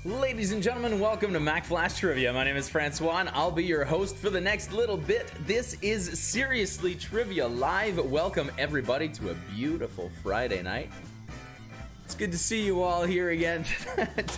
Ladies and gentlemen, welcome to Mack Flash Trivia. My name is Francois, and I'll be your host for the next little bit. This is Seriously Trivia Live. Welcome, everybody, to a beautiful Friday night. It's good to see you all here again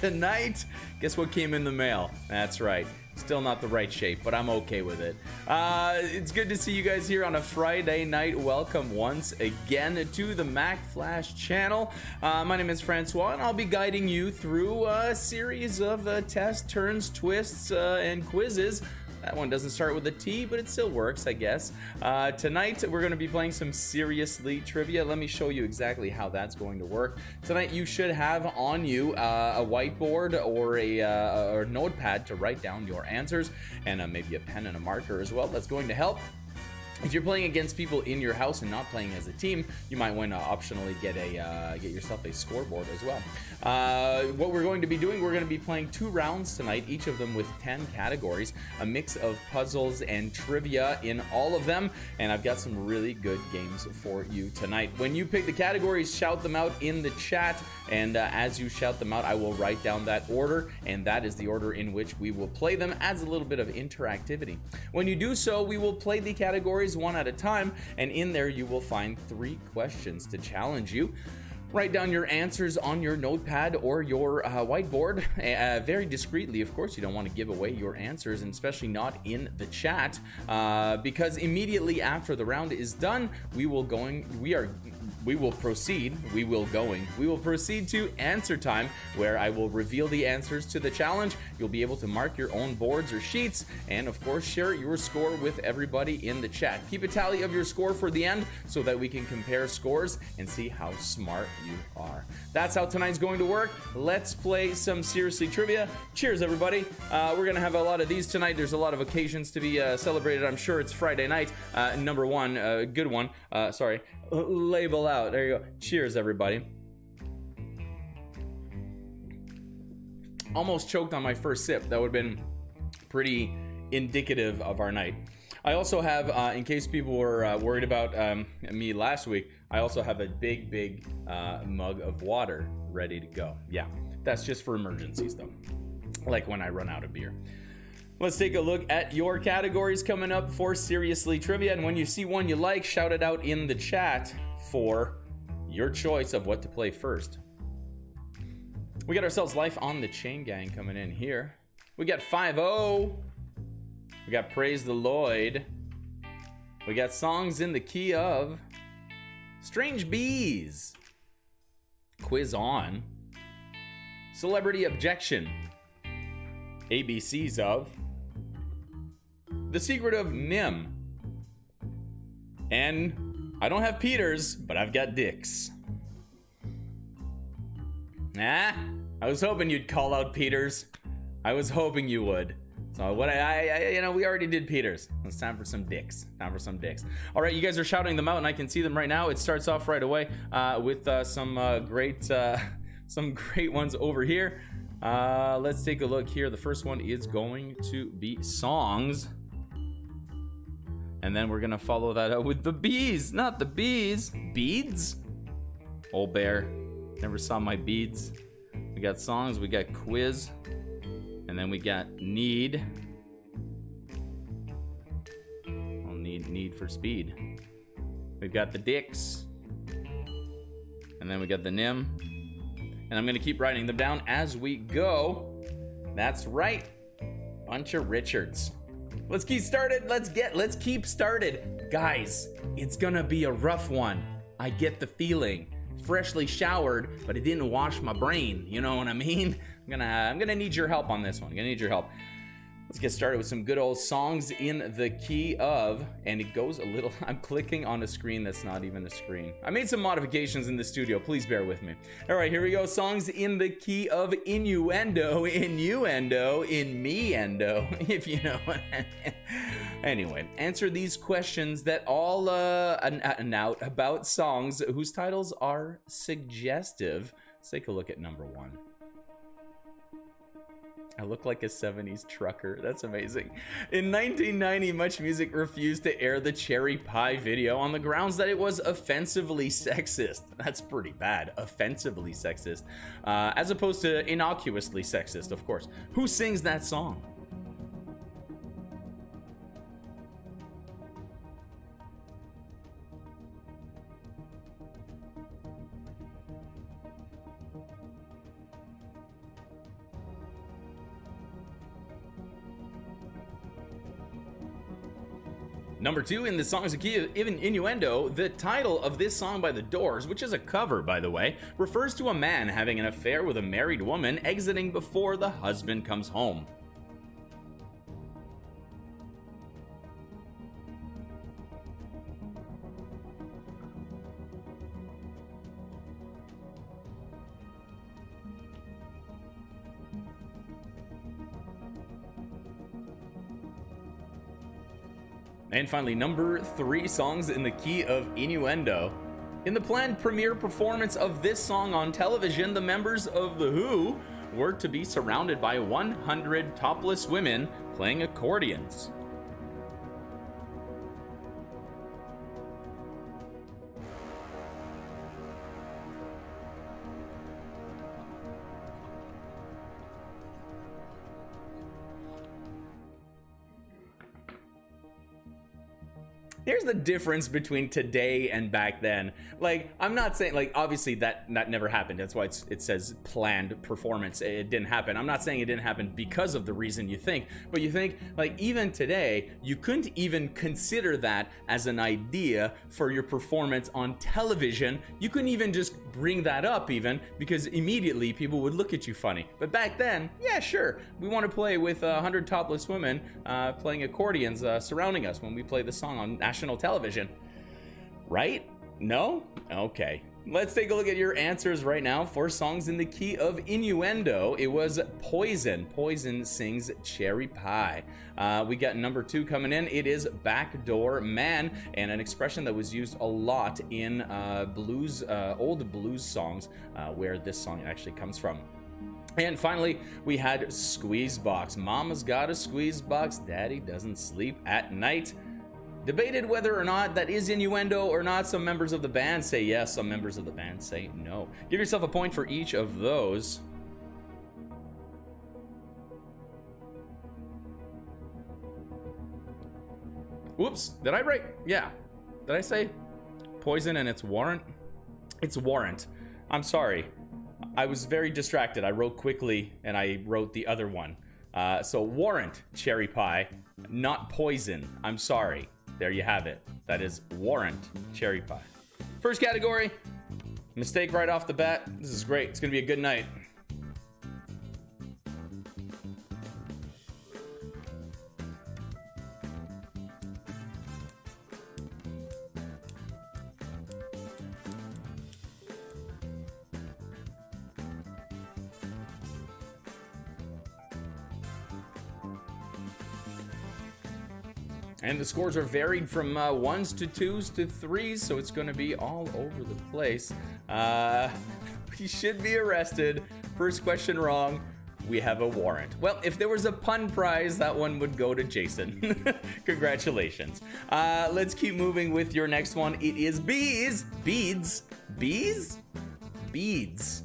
tonight. Guess what came in the mail? That's right. Still not the right shape, but I'm okay with it. It's good to see you guys here on a Friday night. Welcome once again to the Mack Flash channel. My name is Francois, and I'll be guiding you through a series of tests, turns, twists, and quizzes. That one doesn't start with a T, but it still works, I guess. Tonight, we're going to be playing some Seriously Trivia. Let me show you exactly how that's going to work. Tonight, you should have on you a whiteboard or a notepad to write down your answers, and maybe a pen and a marker as well. That's going to help. If you're playing against people in your house and not playing as a team, you might want to optionally get yourself a scoreboard as well. What we're going to be doing, we're going to be playing 2 rounds tonight, each of them with 10 categories, a mix of puzzles and trivia in all of them, and I've got some really good games for you tonight. When you pick the categories, shout them out in the chat, and as you shout them out, I will write down that order, and that is the order in which we will play them. Adds a little bit of interactivity. When you do so, we will play the categories one at a time, and in there you will find 3 questions to challenge you. Write down your answers on your notepad or your whiteboard, very discreetly, of course. You don't want to give away your answers, and especially not in the chat, because immediately after the round is done, we will proceed to answer time, where I will reveal the answers to the challenge. You'll be able to mark your own boards or sheets, and of course share your score with everybody in the chat. Keep a tally of your score for the end so that we can compare scores and see how smart you are. That's how tonight's going to work. Let's play some Seriously Trivia. Cheers, everybody. We're gonna have a lot of these tonight. There's a lot of occasions to be celebrated. I'm sure it's Friday night. Number one, good one. Sorry. Label out. There you go. Cheers, everybody. Almost choked on my first sip. That would have been pretty indicative of our night. I also have, in case people were worried about me last week, I also have a big mug of water ready to go. Yeah, that's just for emergencies, though, like when I run out of beer. Let's take a look at your categories coming up for Seriously Trivia, and when you see one you like, shout it out in the chat for your choice of what to play first. We got ourselves Life on the Chain Gang coming in here. We got 5-0. We got Praise the Lloyd. We got Songs in the Key of. Strange Bees. Quiz On. Celebrity Objection. ABCs of. The Secret of Nim. And I don't have Peters, but I've got Dicks. I was hoping you'd call out Peters. I was hoping you would. So what we already did Peters. It's time for some Dicks. All right, you guys are shouting them out, and I can see them right now. It starts off right away with some great ones over here. Let's take a look here. The first one is going to be songs, and then we're gonna follow that up with the bees, not the bees, beads. Old bear, never saw my beads. We got songs, we got quiz. And then we got need. Well, need for speed. We've got the Dicks. And then we got the Nim. And I'm gonna keep writing them down as we go. That's right. Bunch of Richards. Let's keep started. Let's keep started. Guys, it's gonna be a rough one. I get the feeling. Freshly showered, but it didn't wash my brain. You know what I mean? I'm gonna need your help on this one. I'm gonna need your help. Let's get started with some good old Songs in the Key of, and it goes a little, I'm clicking on a screen that's not even a screen. I made some modifications in the studio, please bear with me. All right, here we go. Songs in the Key of innuendo, in me-endo, if you know what I mean. Anyway, answer these questions that all out about songs whose titles are suggestive. Let's take a look at number 1. I look like a 70s trucker. That's amazing. In 1990, Much Music refused to air the Cherry Pie video on the grounds that it was offensively sexist. That's pretty bad. Offensively sexist. As opposed to innocuously sexist, of course. Who sings that song? Number 2 in the song's even innuendo, the title of this song by The Doors, which is a cover by the way, refers to a man having an affair with a married woman exiting before the husband comes home. And finally, number 3 songs in the key of innuendo. In the planned premiere performance of this song on television, the members of The Who were to be surrounded by 100 topless women playing accordions. Here's the difference between today and back then. Like, I'm not saying, like, obviously that never happened. That's why it says planned performance. It didn't happen. I'm not saying it didn't happen because of the reason you think, but you think, like, even today, you couldn't even consider that as an idea for your performance on television. You couldn't even just bring that up even, because immediately people would look at you funny. But back then, yeah, sure. We want to play with 100 topless women playing accordions surrounding us when we play the song on national television. Right? No? Okay. Let's take a look at your answers right now for songs in the key of innuendo. It was Poison. Poison sings Cherry Pie. We got number 2 coming in. It is Backdoor Man, and an expression that was used a lot in blues, old blues songs, where this song actually comes from. And finally, we had Squeeze Box. Mama's got a squeeze box. Daddy doesn't sleep at night. Debated whether or not that is innuendo or not. Some members of the band say yes, some members of the band say no. Give yourself a point for each of those. Whoops, did I write? Yeah. Did I say Poison and it's Warrant? It's Warrant. I'm sorry. I was very distracted. I wrote quickly and I wrote the other one. So Warrant, Cherry Pie, not Poison. I'm sorry. There you have it. That is Warrant, Cherry Pie. First category, mistake right off the bat. This is great. It's gonna be a good night. And the scores are varied from 1s to 2s to 3s, so it's going to be all over the place. He should be arrested. First question wrong. We have a warrant. Well, if there was a pun prize, that one would go to Jason. Congratulations. Let's keep moving with your next one. It is bees. Beads. Bees? Beads.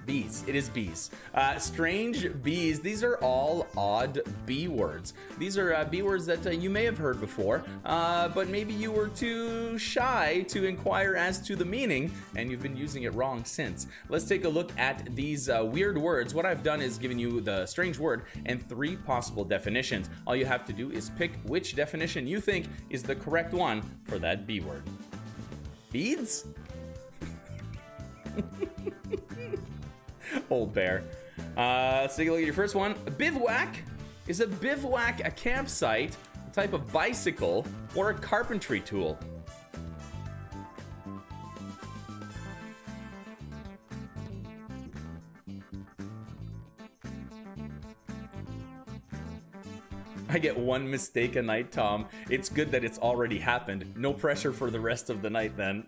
Bees. It is bees. Strange bees. These are all odd B words. These are B words that you may have heard before, but maybe you were too shy to inquire as to the meaning, and you've been using it wrong since. Let's take a look at these weird words. What I've done is given you the strange word and 3 possible definitions. All you have to do is pick which definition you think is the correct one for that B word. Beads? Old bear. Let's take a look at your first one. A bivouac. Is a bivouac a campsite, a type of bicycle, or a carpentry tool? I get 1 mistake a night, Tom. It's good that it's already happened. No pressure for the rest of the night then.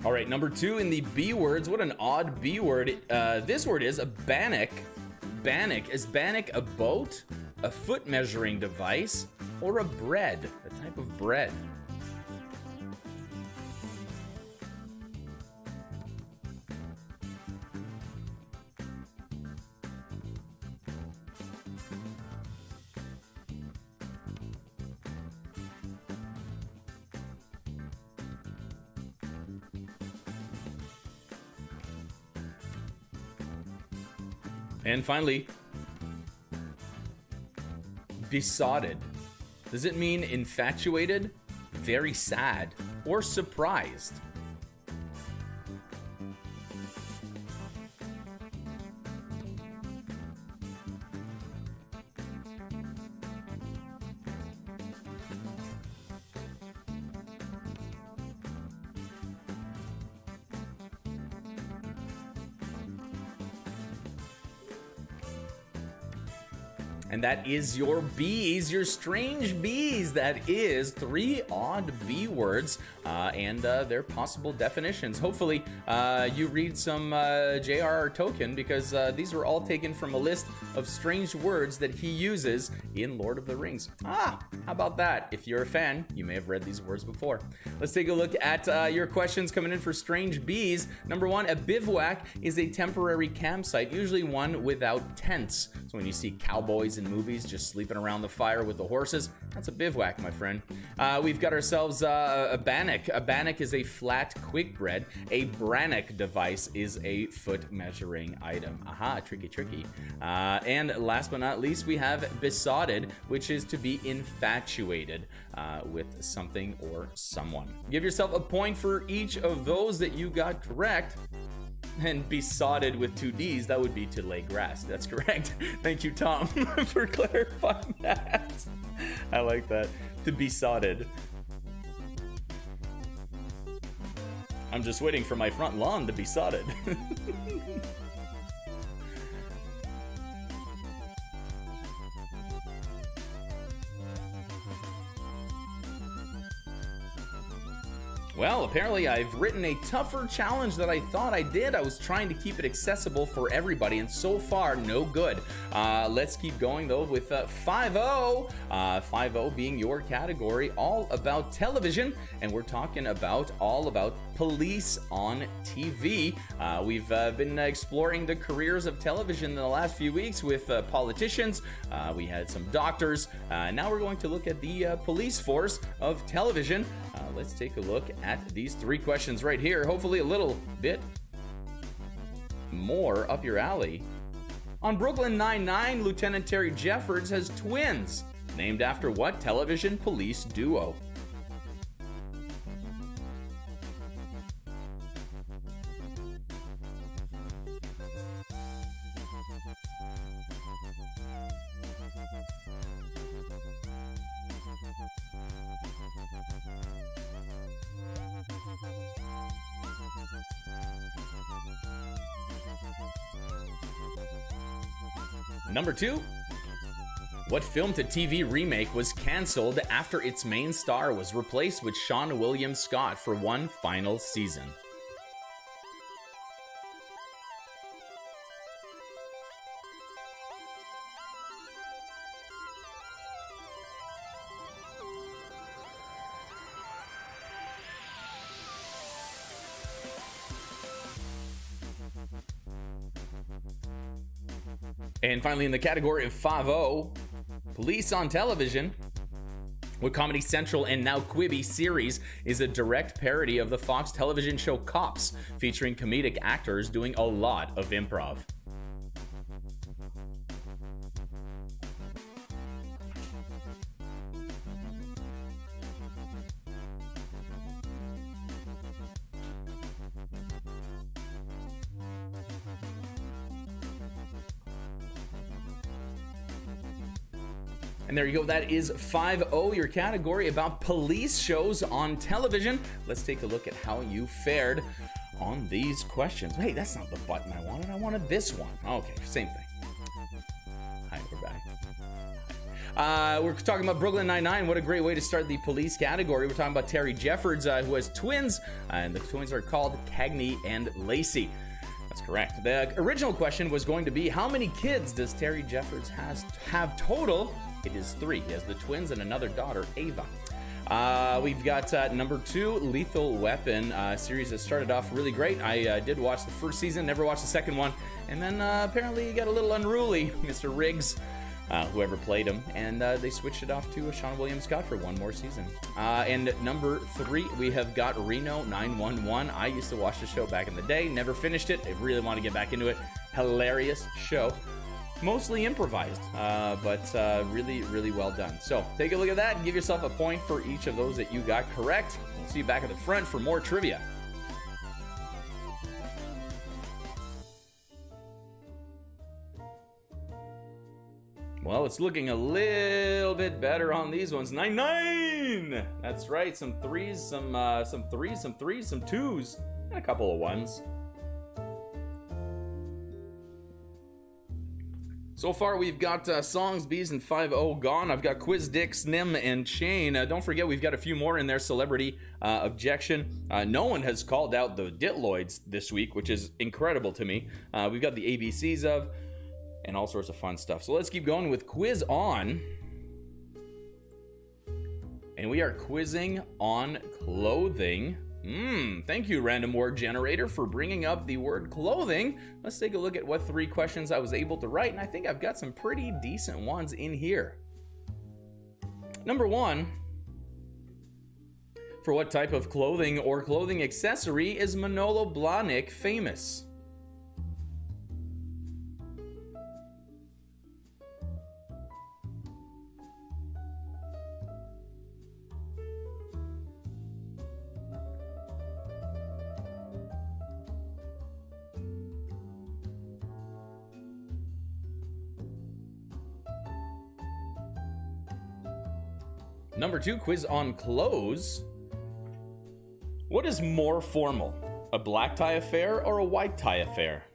All right, number 2 in the B words. What an odd B word. This word is a bannock. Bannock. Is bannock a boat, a foot measuring device, or a bread? A type of bread. And finally, besotted. Does it mean infatuated, very sad, or surprised? And that is your B's, your strange B's. That is 3 odd B words and their possible definitions. Hopefully you read some J.R.R. Tolkien, because these were all taken from a list of strange words that he uses in Lord of the Rings. How about that? If you're a fan, you may have read these words before. Let's take a look at your questions coming in for strange B's. Number 1, a bivouac is a temporary campsite, usually one without tents. So when you see cowboys in movies just sleeping around the fire with the horses, that's a bivouac, my friend. We've got ourselves a bannock. A bannock is a flat quick bread. A brannock device is a foot measuring item. Aha, tricky. And last but not least, we have besotted, which is to be infatuated with something or someone. Give yourself a point for each of those that you got correct. And besotted with 2 D's, that would be to lay grass. That's correct. Thank you, Tom, for clarifying that. I like that. To besotted. I'm just waiting for my front lawn to be sodded. Well, apparently I've written a tougher challenge than I thought I did. I was trying to keep it accessible for everybody, and so far, no good. Let's keep going, though, with 5-0. 5-0 being your category, all about television, and we're talking about all about police on TV. We've been exploring the careers of television in the last few weeks with politicians. We had some doctors. Now we're going to look at the police force of television. Let's take a look at these 3 questions right here. Hopefully a little bit more up your alley. On Brooklyn Nine-Nine, Lieutenant Terry Jeffords has twins, named after what television police duo? Number 2, what film-to-TV remake was canceled after its main star was replaced with Sean William Scott for one final season? And finally, in the category of 5-0, police on television, what Comedy Central and now Quibi series is a direct parody of the Fox television show Cops, featuring comedic actors doing a lot of improv? And there you go. That is 5-0, your category about police shows on television. Let's take a look at how you fared on these questions. Hey, that's not the button I wanted. I wanted this one. Okay, same thing. Hi, we're back. We're talking about Brooklyn Nine-Nine. What a great way to start the police category. We're talking about Terry Jeffords, who has twins, and the twins are called Cagney and Lacey. That's correct. The original question was going to be, how many kids does Terry Jeffords have total? It is 3. He has the twins and another daughter, Ava. We've got number 2, Lethal Weapon, series that started off really great. I did watch the first season, never watched the second one, and then apparently he got a little unruly, Mr. Riggs, whoever played him, and they switched it off to Sean William Scott for one more season. And number 3, we have got Reno 911. I used to watch the show back in the day, never finished it. I really want to get back into it. Hilarious show. Mostly improvised, but really, really well done. So take a look at that and give yourself a point for each of those that you got correct. We'll see you back at the front for more trivia. Well, it's looking a little bit better on these ones. 9-9! That's right, some 3s, some 3s, some 3s, some 2s, and a couple of 1s. So far, we've got Songs, Bees, and 5-0 gone. I've got Quiz, Dick, Snim, and Chain. Don't forget, we've got a few more in there. Celebrity Objection. No one has called out the Ditloids this week, which is incredible to me. We've got the ABCs of, and all sorts of fun stuff. So let's keep going with Quiz On. And we are quizzing on clothing. Thank you, Random Word Generator, for bringing up the word clothing. Let's take a look at what 3 questions I was able to write, and I think I've got some pretty decent ones in here. Number 1, for what type of clothing or clothing accessory is Manolo Blahnik famous? Number 2, quiz on clothes. What is more formal, a black tie affair or a white tie affair?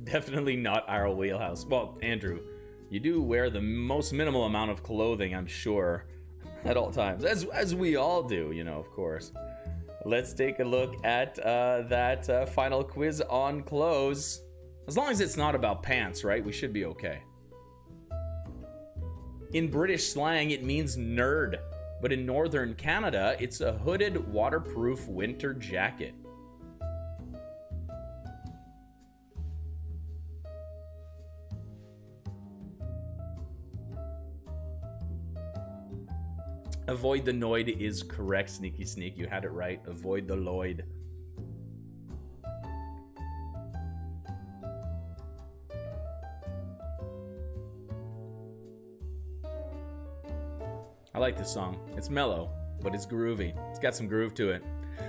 Definitely not our wheelhouse. Well, Andrew, you do wear the most minimal amount of clothing, I'm sure, at all times, as we all do, you know, of course. Let's take a look at that final quiz on clothes. As long as it's not about pants, right? We should be okay. In British slang, it means nerd, but in northern Canada, it's a hooded, waterproof winter jacket. Avoid the Noid is correct, Sneaky Sneak. You had it right. Avoid the Lloyd. I like this song. It's mellow, but it's groovy. It's got some groove to it.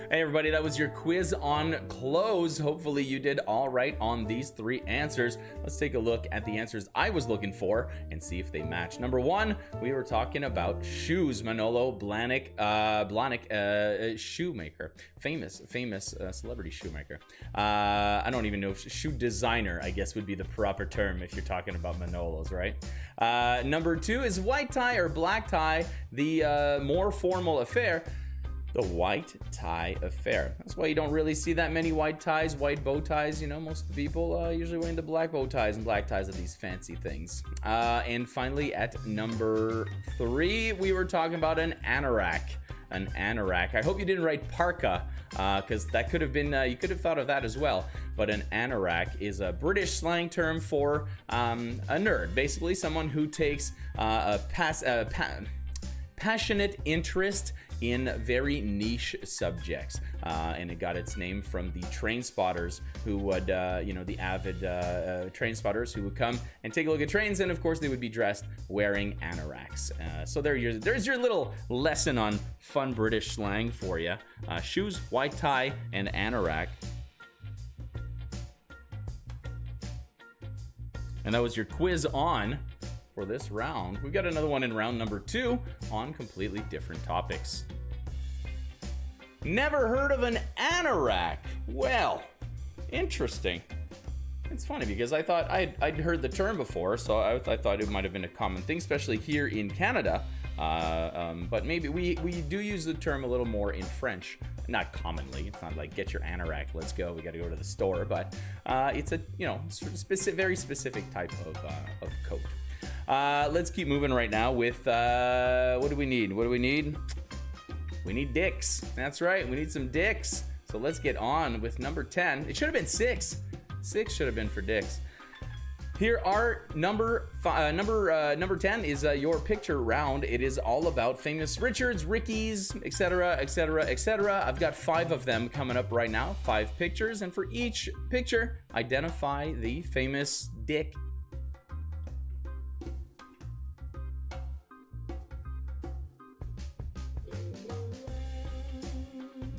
Hey everybody, that was your quiz on clothes. Hopefully you did all right on these 3 answers. Let's take a look at the answers I was looking for and see if they match. Number 1, we were talking about shoes. Manolo Blahnik, shoemaker, famous celebrity shoemaker. I don't even know if shoe designer, I guess, would be the proper term if you're talking about Manolos, right? Number 2 is white tie or black tie, the more formal affair. The white tie affair. That's why you don't really see that many white ties, white bow ties. You know, most of the people usually wear the black bow ties, and black ties are these fancy things. And finally, at number 3, we were talking about an anorak. An anorak. I hope you didn't write parka, because that could have been, you could have thought of that as well. But an anorak is a British slang term for a nerd. Basically, someone who takes passionate interest in very niche subjects, and it got its name from the train spotters who would, the avid train spotters who would come and take a look at trains, and of course they would be dressed wearing anoraks. So there's your little lesson on fun British slang for you. Shoes, white tie, and anorak. And that was your quiz on for this round. We've got another one in round number 2 on completely different topics. Never heard of an anorak? Well, interesting. It's funny because I thought I'd heard the term before, so I thought it might have been a common thing, especially here in Canada. But maybe we do use the term a little more in French. Not commonly. It's not like get your anorak, let's go, we got to go to the store. But it's a very specific type of coat. Let's keep moving right now with what do we need? We need dicks. That's right. We need some dicks. So let's get on with number 10. It should have been 6. 6 should have been for dicks. Here are number 10 is your picture round. It is all about famous Richards, Rickies, etc., etc., etc. I've got 5 of them coming up right now. 5 pictures, and for each picture, identify the famous dick.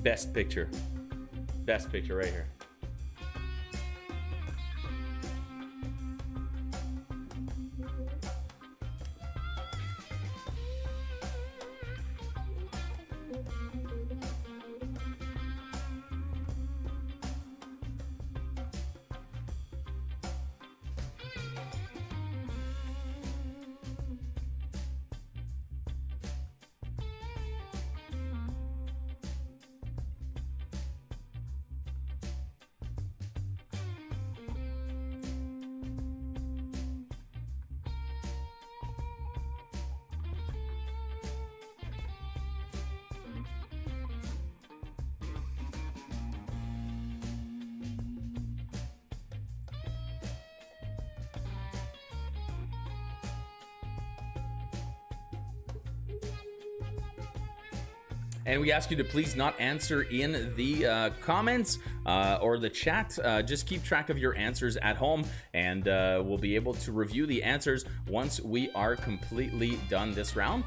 Best picture right here. And we ask you to please not answer in the comments or the chat. Just keep track of your answers at home, and we'll be able to review the answers once we are completely done this round.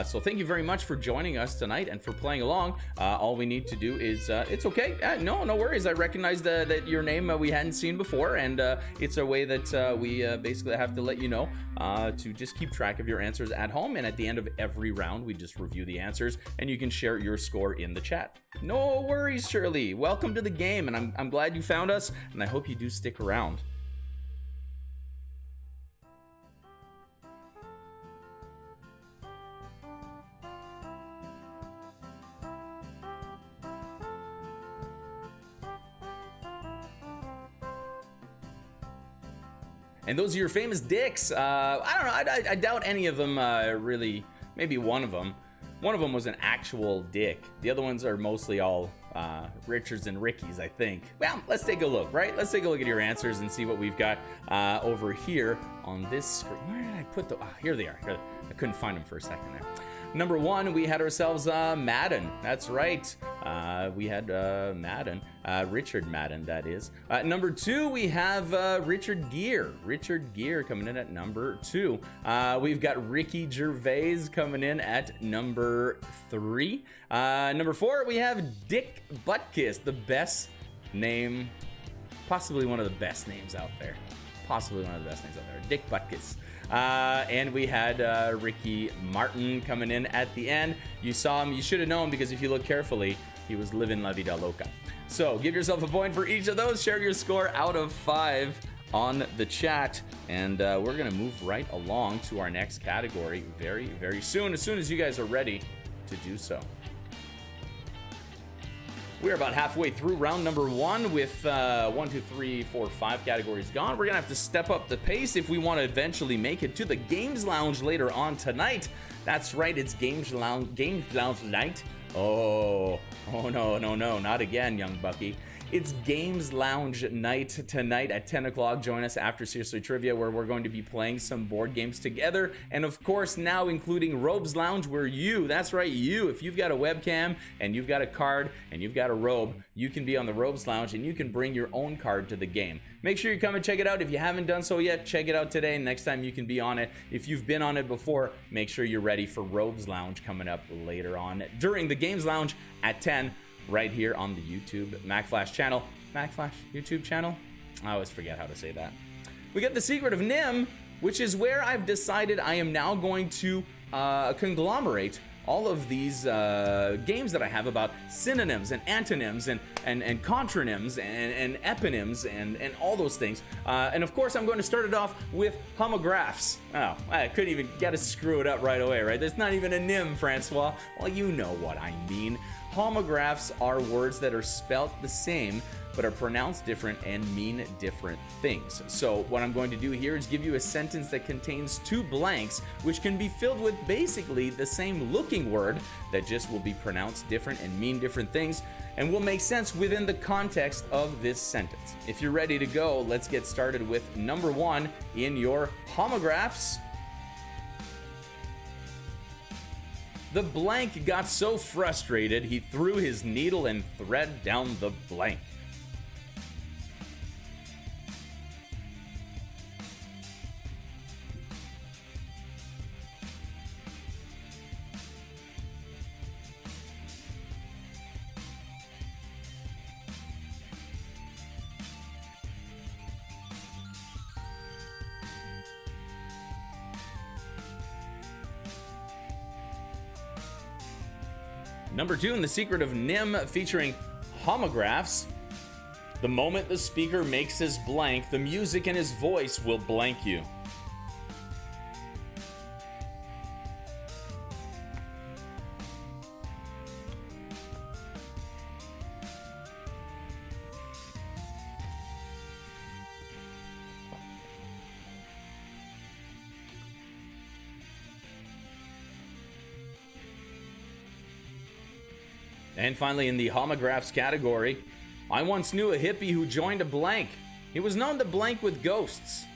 So thank you very much for joining us tonight and for playing along. All we need to do is, it's okay. No worries. I recognize that your name we hadn't seen before, and it's a way that we basically have to let you know to just keep track of your answers at home. And at the end of every round, we just review the answers, and you can share your score in the chat. No worries, Shirley. Welcome to the game, and I'm glad you found us, and I hope you do stick around. And those are your famous dicks. I don't know. I doubt any of them really. Maybe one of them. One of them was an actual dick. The other ones are mostly all Richards and Rickies, I think. Well, let's take a look, right? Let's take a look at your answers and see what we've got over here on this screen. Where did I put the... here they are. I couldn't find them for a second there. Number 1, we had ourselves Madden. That's right. We had Madden. Richard Madden, that is. Number 2, we have Richard Gere. Richard Gere coming in at number 2. We've got Ricky Gervais coming in at number 3. Number 4, we have Dick Butkus, the best name, possibly one of the best names out there. Dick Butkus. And we had Ricky Martin coming in at the end. You saw him, you should have known, because if you look carefully, he was living La Vida Loca. So give yourself a point for each of those. Share your score out of 5 on the chat, and we're gonna move right along to our next category very, very soon, as you guys are ready to do so. We're about halfway through round number 1 with 1, 2, 3, 4, 5 categories gone. We're gonna have to step up the pace if we want to eventually make it to the Games Lounge later on tonight. That's right, it's Games Lounge night. Oh no, not again, young Bucky. It's Games Lounge night tonight at 10 o'clock. Join us after Seriously Trivia, where we're going to be playing some board games together. And of course, now including Robes Lounge, where you, that's right, you, if you've got a webcam and you've got a card and you've got a robe, you can be on the Robes Lounge and you can bring your own card to the game. Make sure you come and check it out. If you haven't done so yet, check it out today. Next time you can be on it. If you've been on it before, make sure you're ready for Robes Lounge coming up later on during the Games Lounge at 10. Right here on the YouTube Mack Flash channel. Mack Flash YouTube channel? I always forget how to say that. We got The Secret of Nim. which is where I've decided I am now going to conglomerate all of these games that I have about synonyms and antonyms and contronyms and eponyms and all those things. And of course, I'm going to start it off with homographs. Oh, I couldn't even get to screw it up right away, right? There's not even a nim, Francois. Well, you know what I mean. Homographs are words that are spelt the same but are pronounced different and mean different things. So what I'm going to do here is give you a sentence that contains two blanks, which can be filled with basically the same looking word that just will be pronounced different and mean different things and will make sense within the context of this sentence. If you're ready to go, let's get started with number one in your homographs. The blank got so frustrated, he threw his needle and thread down the blank. Number two in The Secret of Nim, featuring homographs. The moment the speaker makes his blank, the music in his voice will blank you. And finally, in the homographs category, I once knew a hippie who joined a blank. He was known to blank with ghosts.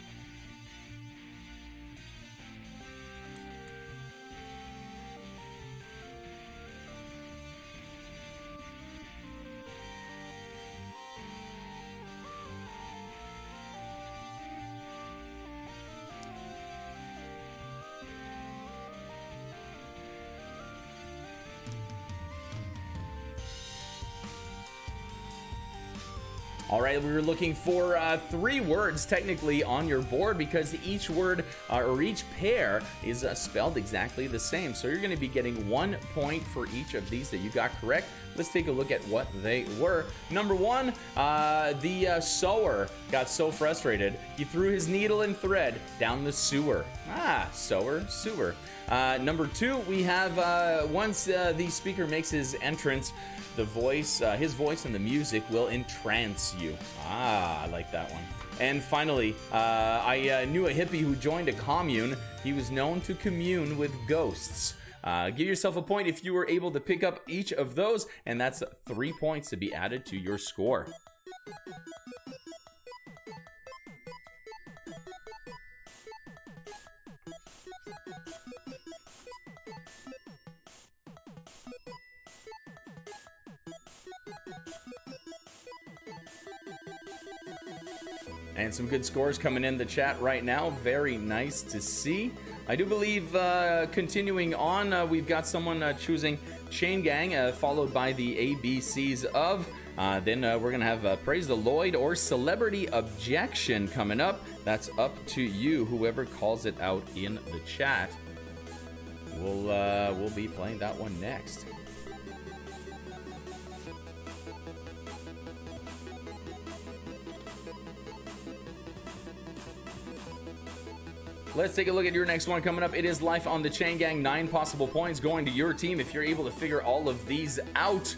All right, we were looking for three words technically on your board because each word or each pair is spelled exactly the same. So you're going to be getting 1 point for each of these that you got correct. Let's take a look at what they were. Number one, the sower got so frustrated, he threw his needle and thread down the sewer. Sower, sewer. Number two, we have once the speaker makes his entrance, the voice, his voice and the music will entrance you. I like that one. And finally, I knew a hippie who joined a commune. He was known to commune with ghosts. Give yourself a point if you were able to pick up each of those, and that's 3 points to be added to your score. And some good scores coming in the chat right now. Very nice to see. I do believe, continuing on, we've got someone choosing Chain Gang, followed by the ABCs of. Then we're going to have Praise the Lloyd or Celebrity Objection coming up. That's up to you, whoever calls it out in the chat. We'll be playing that one next. Let's take a look at your next one coming up. It is Life on the Chain Gang. 9 possible points going to your team if you're able to figure all of these out.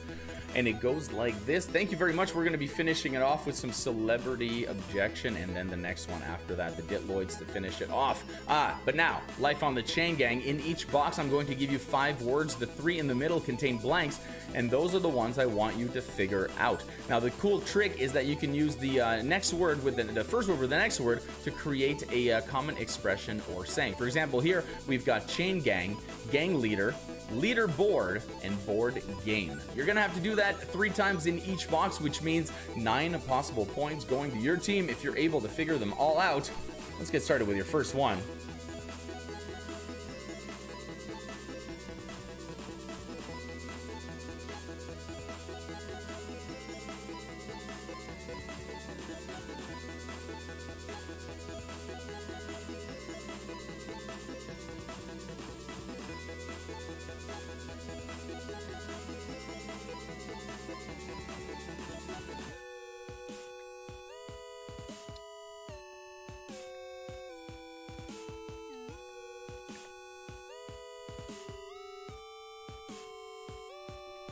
And it goes like this. Thank you very much. We're going to be finishing it off with some Celebrity Objection, and then the next one after that, the Ditloids, to finish it off. But now, Life on the Chain Gang. In each box, I'm going to give you 5 words. The 3 in the middle contain blanks, and those are the ones I want you to figure out. Now, the cool trick is that you can use the next word with the first word with the next word to create a common expression or saying. For example, here we've got Chain Gang, Gang Leader, Leaderboard, and Board Game. You're gonna have to do that 3 times in each box, which means 9 possible points going to your team if you're able to figure them all out. Let's get started with your first one.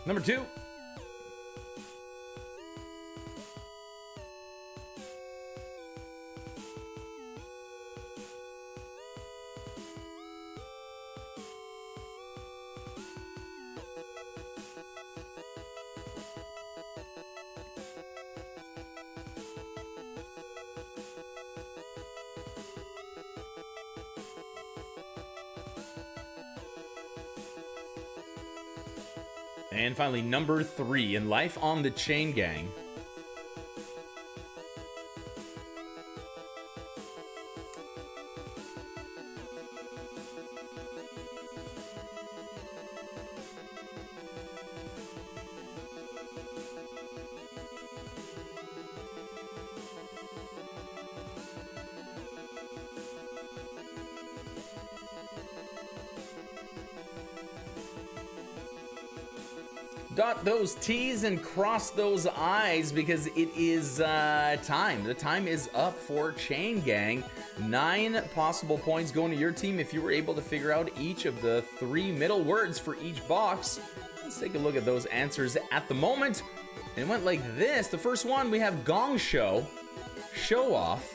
Number 2. And finally, number 3 in Life on the Chain Gang. Dot those T's and cross those I's because it is time. The time is up for Chain Gang. 9 possible points going to your team if you were able to figure out each of the 3 middle words for each box. Let's take a look at those answers at the moment. And it went like this. The first one, we have Gong Show, Show Off,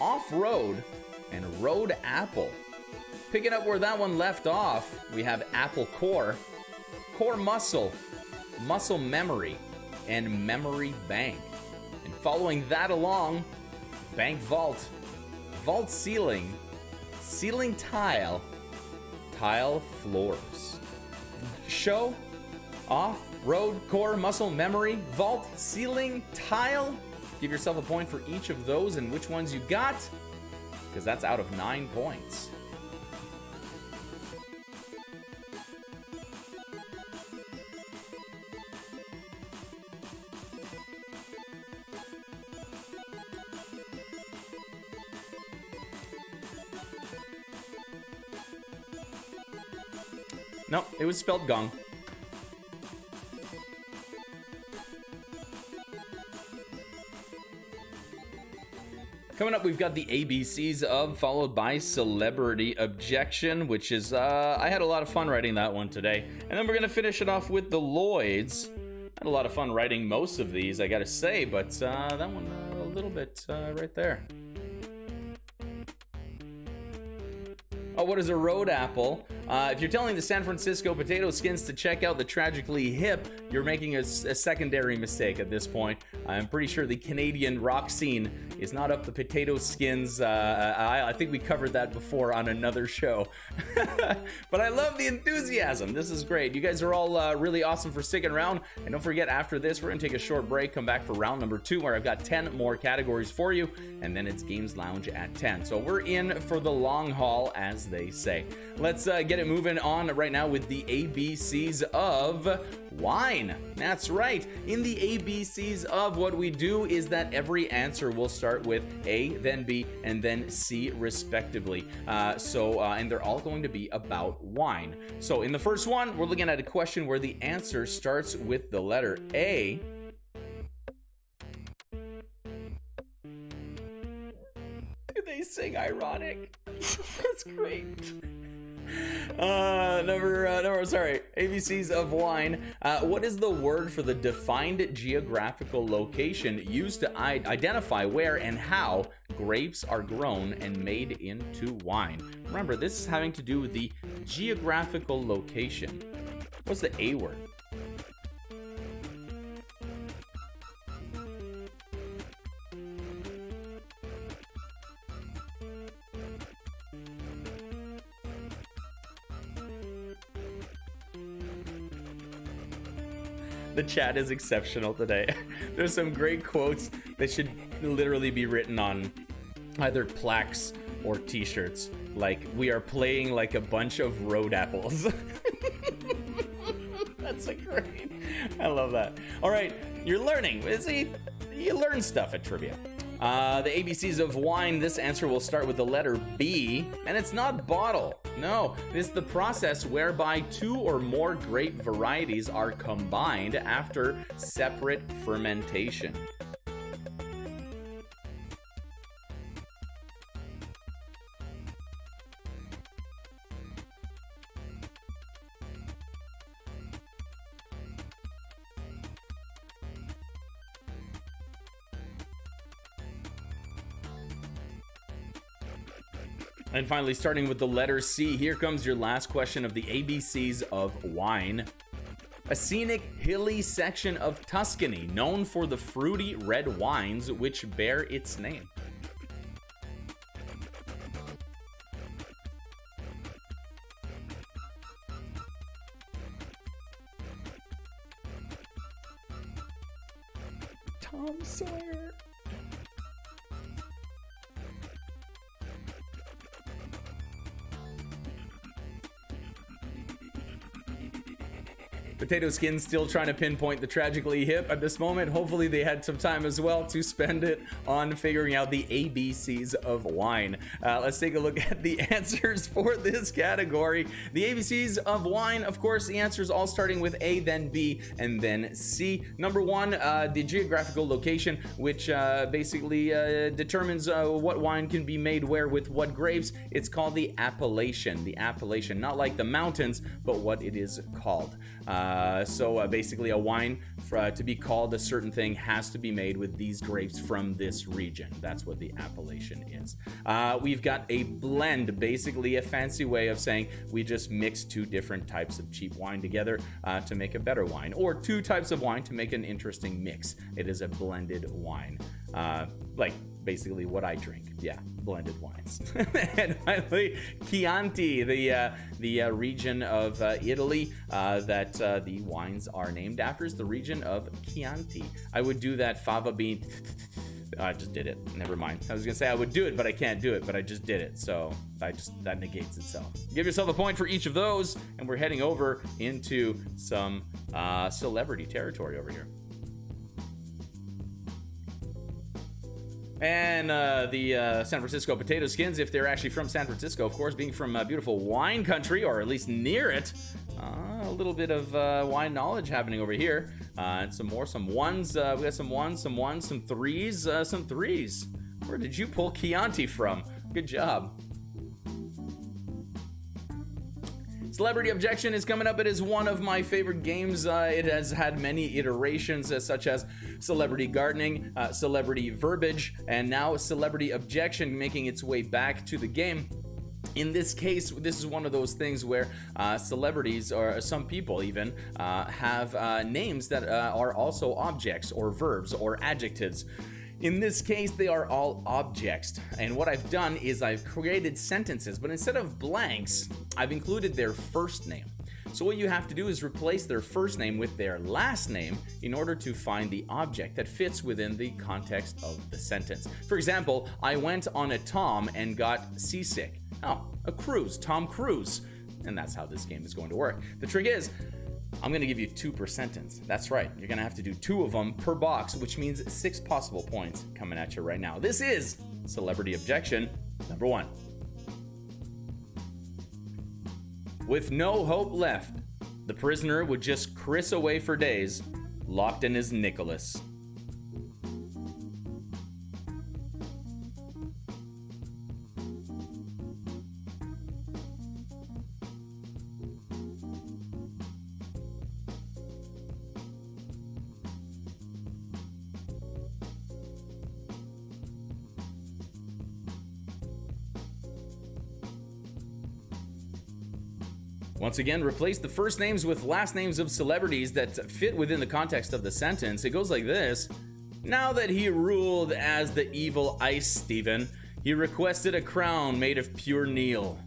Off-Road, and Road Apple. Picking up where that one left off, we have Apple Core, Core Muscle, Muscle Memory, and Memory Bank. And following that along, Bank Vault, Vault Ceiling, Ceiling Tile, Tile Floors. Show, Off, Road, Core, Muscle, Memory, Vault, Ceiling, Tile. Give yourself a point for each of those and which ones you got, because that's out of 9 points. No, it was spelled gong. Coming up, we've got the ABCs of, followed by Celebrity Objection, which is, I had a lot of fun writing that one today. And then we're going to finish it off with the Lloyds. Had a lot of fun writing most of these, I gotta say, but that one a little bit right there. Oh, what is a road apple? If you're telling the San Francisco Potato Skins to check out the Tragically Hip, you're making a secondary mistake at this point. I'm pretty sure the Canadian rock scene is not up the Potato Skins. I think we covered that before on another show. But I love the enthusiasm. This is great. You guys are all really awesome for sticking around. And don't forget, after this, we're going to take a short break, come back for round number 2, where I've got 10 more categories for you. And then it's Games Lounge at 10. So we're in for the long haul, as they say. Let's get it moving on right now with the ABCs of wine. That's right. In the ABCs of, what we do is that every answer will start with A, then B, and then C, respectively. And they're all going to be about wine. So in the first one, we're looking at a question where the answer starts with the letter A. Do they sing ironic? That's great. ABCs of wine. What is the word for the defined geographical location used to identify where and how grapes are grown and made into wine? Remember, this is having to do with the geographical location. What's the A word? The chat is exceptional today. There's some great quotes that should literally be written on either plaques or t-shirts. Like, we are playing like a bunch of road apples. That's a great. I love that. All right, you're learning. See, you learn stuff at trivia. The ABCs of wine, this answer will start with the letter B, and it's not bottle. No, it's the process whereby 2 or more grape varieties are combined after separate fermentation. And finally, starting with the letter C, here comes your last question of the ABCs of wine. A scenic, hilly section of Tuscany known for the fruity red wines which bear its name. Tom Sawyer. Potato Skin still trying to pinpoint the Tragically Hip at this moment. Hopefully they had some time as well to spend it on figuring out the ABCs of wine. Let's take a look at the answers for this category. The ABCs of wine, of course, the answers all starting with A, then B, and then C. Number one, the geographical location, which basically determines what wine can be made where with what grapes. It's called the appellation. The appellation, not like the mountains, but what it is called. So basically a wine to be called a certain thing has to be made with these grapes from this region. That's what the appellation is. We've got a blend, basically a fancy way of saying we just mix two different types of cheap wine together to make a better wine, or two types of wine to make an interesting mix. It is a blended wine. Like basically what I drink. Yeah, blended wines. And finally, Chianti, the region of Italy that the wines are named after is the region of Chianti. I would do that fava bean. I just did it. Never mind. I was gonna say I would do it, but I can't do it, but I just did it. So that negates itself. Give yourself a point for each of those, and we're heading over into some celebrity territory over here. And the San Francisco Potato Skins, if they're actually from San Francisco, of course, being from beautiful wine country, or at least near it, a little bit of wine knowledge happening over here. And some ones. We got some ones, some threes, some threes. Where did you pull Chianti from? Good job. Celebrity Objection is coming up. It is one of my favorite games. It has had many iterations, such as Celebrity Gardening, Celebrity Verbiage, and now Celebrity Objection making its way back to the game. In this case, this is one of those things where celebrities, or some people even, have names that are also objects or verbs or adjectives. In this case, they are all objects, and what I've done is I've created sentences, but instead of blanks, I've included their first name. So what you have to do is replace their first name with their last name in order to find the object that fits within the context of the sentence. For example, I went on a Tom and got seasick. Oh, a cruise, Tom Cruise. And that's how this game is going to work. The trick is, I'm going to give you 2 per sentence. That's right. You're going to have to do 2 of them per box, which means 6 possible points coming at you right now. This is Celebrity Objection number 1. With no hope left, the prisoner would just criss away for days, locked in his Nicholas. Once again, replace the first names with last names of celebrities that fit within the context of the sentence. It goes like this. Now that he ruled as the evil Ice Stephen, he requested a crown made of pure Neil.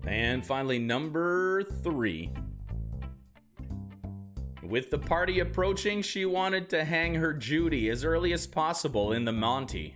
And finally, number 3. With the party approaching, she wanted to hang her Judy as early as possible in the Monty.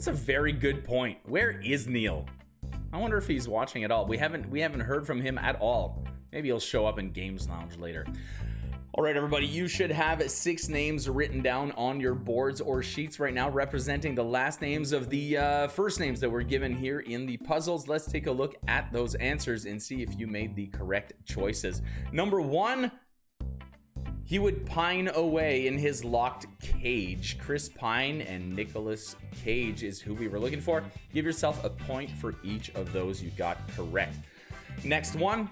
That's a very good point. Where is Neil? I wonder if he's watching at all. We haven't heard from him at all. Maybe he'll show up in Games Lounge later. All right, everybody, you should have 6 names written down on your boards or sheets right now, representing the last names of the first names that were given here in the puzzles. Let's take a look at those answers and see if you made the correct choices. Number 1, he would pine away in his locked cage. Chris Pine and Nicolas Cage is who we were looking for. Give yourself a point for each of those you got correct. Next one.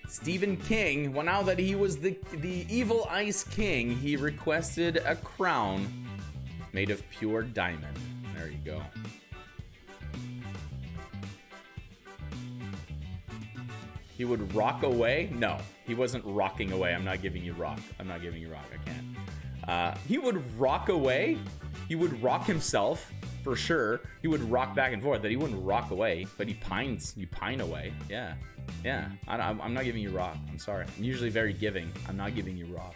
Stephen King, well, now that he was the evil Ice King, he requested a crown made of pure diamond. There you go. He would rock away? No, he wasn't rocking away. I'm not giving you rock. I can't. He would rock away. He would rock himself, for sure. He would rock back and forth, but he wouldn't rock away. But he pines. You pine away. Yeah. Yeah, I'm not giving you rock. I'm sorry. I'm usually very giving. I'm not giving you rock.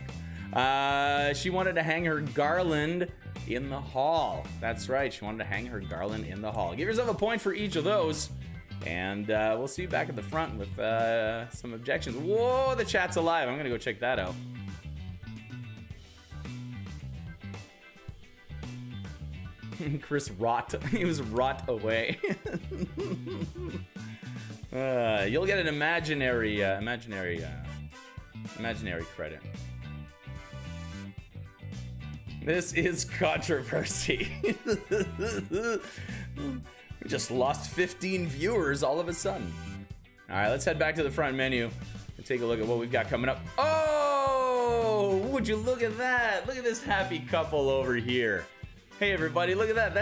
She wanted to hang her garland in the hall. That's right. She wanted to hang her garland in the hall. Give yourself a point for each of those. And we'll see you back at the front with some objections. Whoa, the chat's alive. I'm going to go check that out. Chris rot. He was rot away. You'll get an imaginary credit. This is controversy. We just lost 15 viewers all of a sudden. All right, let's head back to the front menu and take a look at what we've got coming up. Oh, would you look at that? Look at this happy couple over here. Hey everybody, look at that.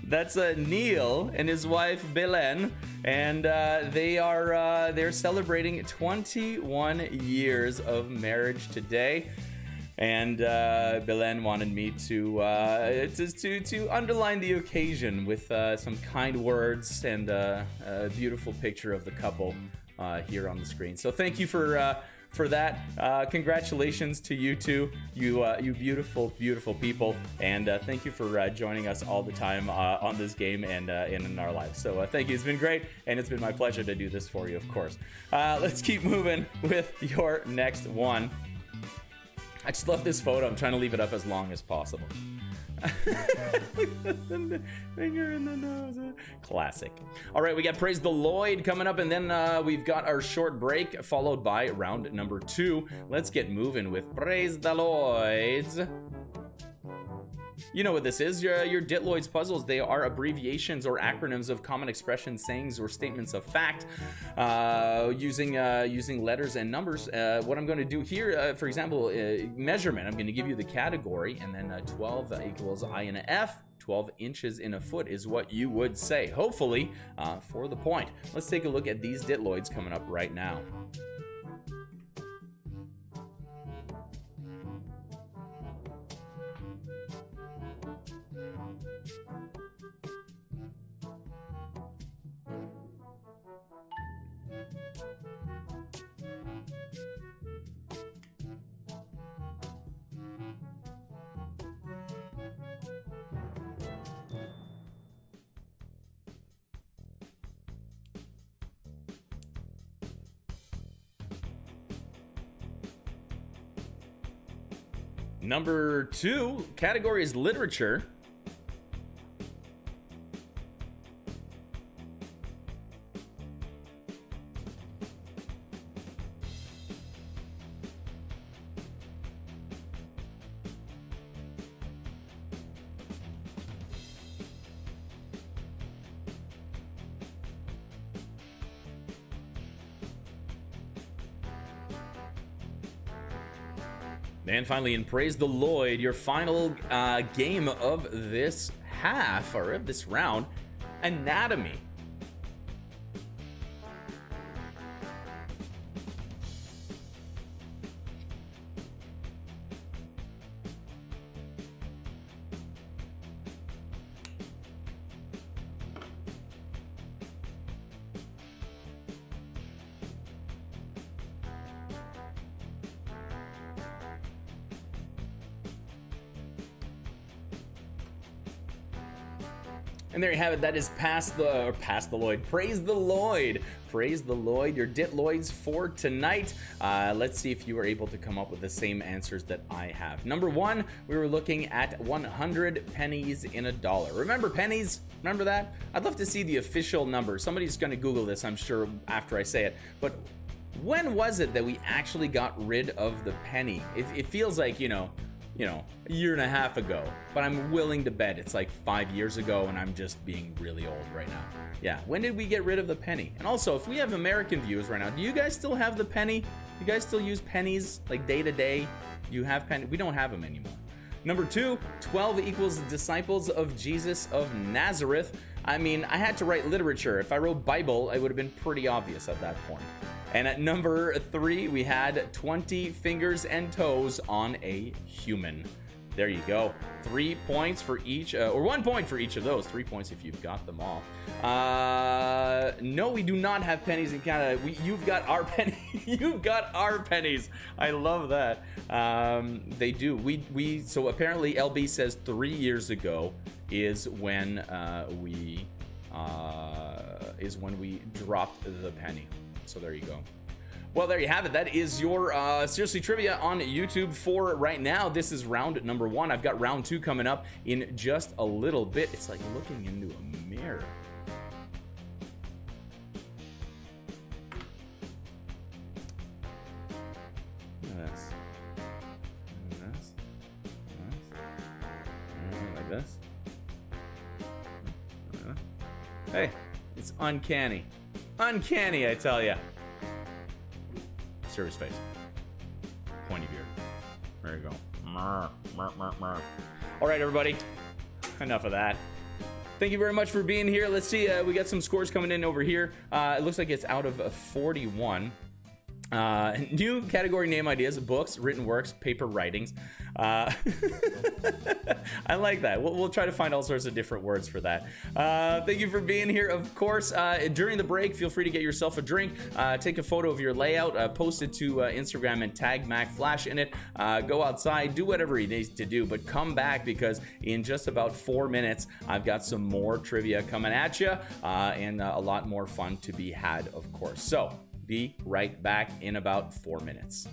That's Neil and his wife Belen, and they're celebrating 21 years of marriage today. And Belen wanted me to underline the occasion with some kind words and a beautiful picture of the couple here on the screen. So thank you for that. Congratulations to you two, you beautiful, beautiful people, and thank you for joining us all the time on this game and in our lives. So thank you. It's been great, and it's been my pleasure to do this for you, of course. Let's keep moving with your next one. I just love this photo. I'm trying to leave it up as long as possible. Finger in the nose. Classic. All right, we got Praise the Lloyd coming up, and then we've got our short break followed by round number 2. Let's get moving with Praise the Lloyds. You know what this is, your Ditloids puzzles. They are abbreviations or acronyms of common expressions, sayings, or statements of fact, using letters and numbers. What I'm going to do here, for example, measurement, I'm going to give you the category, and then 12 equals I in a F. 12 inches in a foot is what you would say, hopefully, for the point. Let's take a look at these Ditloids coming up right now. Number 2, category is literature. And finally, in Praise the Lloyd, your final game of this half, or of this round, anatomy. And there you have it. That is Pass the Lloyd. Praise the Lloyd. Praise the Lloyd. Your Ditloids for tonight. Let's see if you were able to come up with the same answers that I have. Number one, we were looking at 100 pennies in a dollar. Remember pennies? Remember that? I'd love to see the official number. Somebody's going to Google this, I'm sure, after I say it. But when was it that we actually got rid of the penny? It feels like, you know, a year and a half ago, but I'm willing to bet it's like 5 years ago, and I'm just being really old right now. Yeah, when did we get rid of the penny? And also, if we have American viewers right now, do you guys still have the penny? You guys still use pennies like day to day? You have penny? We don't have them anymore. Number two, 12 equals disciples of Jesus of Nazareth. I mean, I had to write literature. If I wrote Bible, it would have been pretty obvious at that point. And at number three, we had 20 fingers and toes on a human. There you go. 3 points for each, or 1 point for each of those. 3 points if you've got them all. No, we do not have pennies in Canada. You've got our penny. You've got our pennies. I love that. They do. So apparently LB says 3 years ago is when we dropped the penny. So there you go. Well, there you have it. That is your Seriously Trivia on YouTube for right now. This is round number one. I've got round two coming up in just a little bit. It's like looking into a mirror. Look at this. Like this. Hey, it's uncanny. Uncanny, I tell ya. Serious face. Pointy beard. There you go. All right, everybody. Enough of that. Thank you very much for being here. Let's see. We got some scores coming in over here. It looks like it's out of 41. New category name ideas: books, written works, paper writings. I like that. We'll try to find all sorts of different words for that. Thank you for being here. Of course, during the break, feel free to get yourself a drink, take a photo of your layout, post it to Instagram and tag Mack Flash in it. Go outside, do whatever he needs to do, but come back because in just about 4 minutes, I've got some more trivia coming at you and a lot more fun to be had, of course. So be right back in about 4 minutes.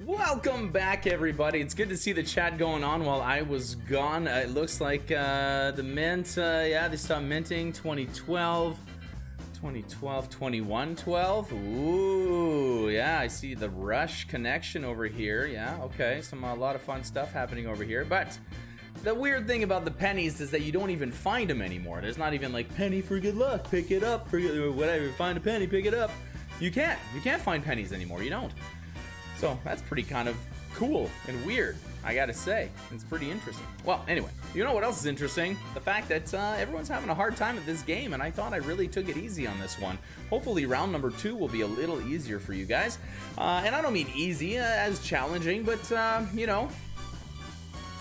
Welcome back, everybody. It's good to see the chat going on while I was gone. It looks like the mint, yeah, they stopped minting 2012, 2112. Ooh, yeah, I see the Rush connection over here. Yeah, okay, a lot of fun stuff happening over here. But the weird thing about the pennies is that you don't even find them anymore. There's not even like penny for good luck, pick it up, for whatever, find a penny, pick it up. You can't find pennies anymore. You don't. So that's pretty kind of cool and weird, I gotta say. It's pretty interesting. Well, anyway, you know what else is interesting? The fact that everyone's having a hard time at this game, and I thought I really took it easy on this one. Hopefully round number 2 will be a little easier for you guys. And I don't mean easy as challenging, but you know,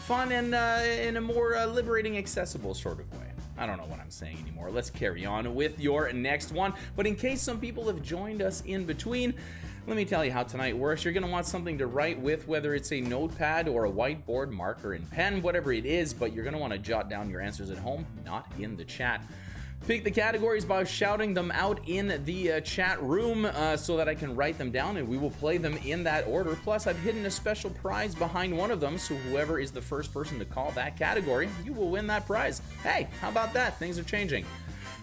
fun and in a more liberating, accessible sort of way. I don't know what I'm saying anymore. Let's carry on with your next one. But in case some people have joined us in between, let me tell you how tonight works. You're going to want something to write with, whether it's a notepad or a whiteboard, marker and pen, whatever it is, but you're going to want to jot down your answers at home, not in the chat. Pick the categories by shouting them out in the chat room so that I can write them down, and we will play them in that order. Plus, I've hidden a special prize behind one of them, so whoever is the first person to call that category, you will win that prize. Hey, how about that? Things are changing.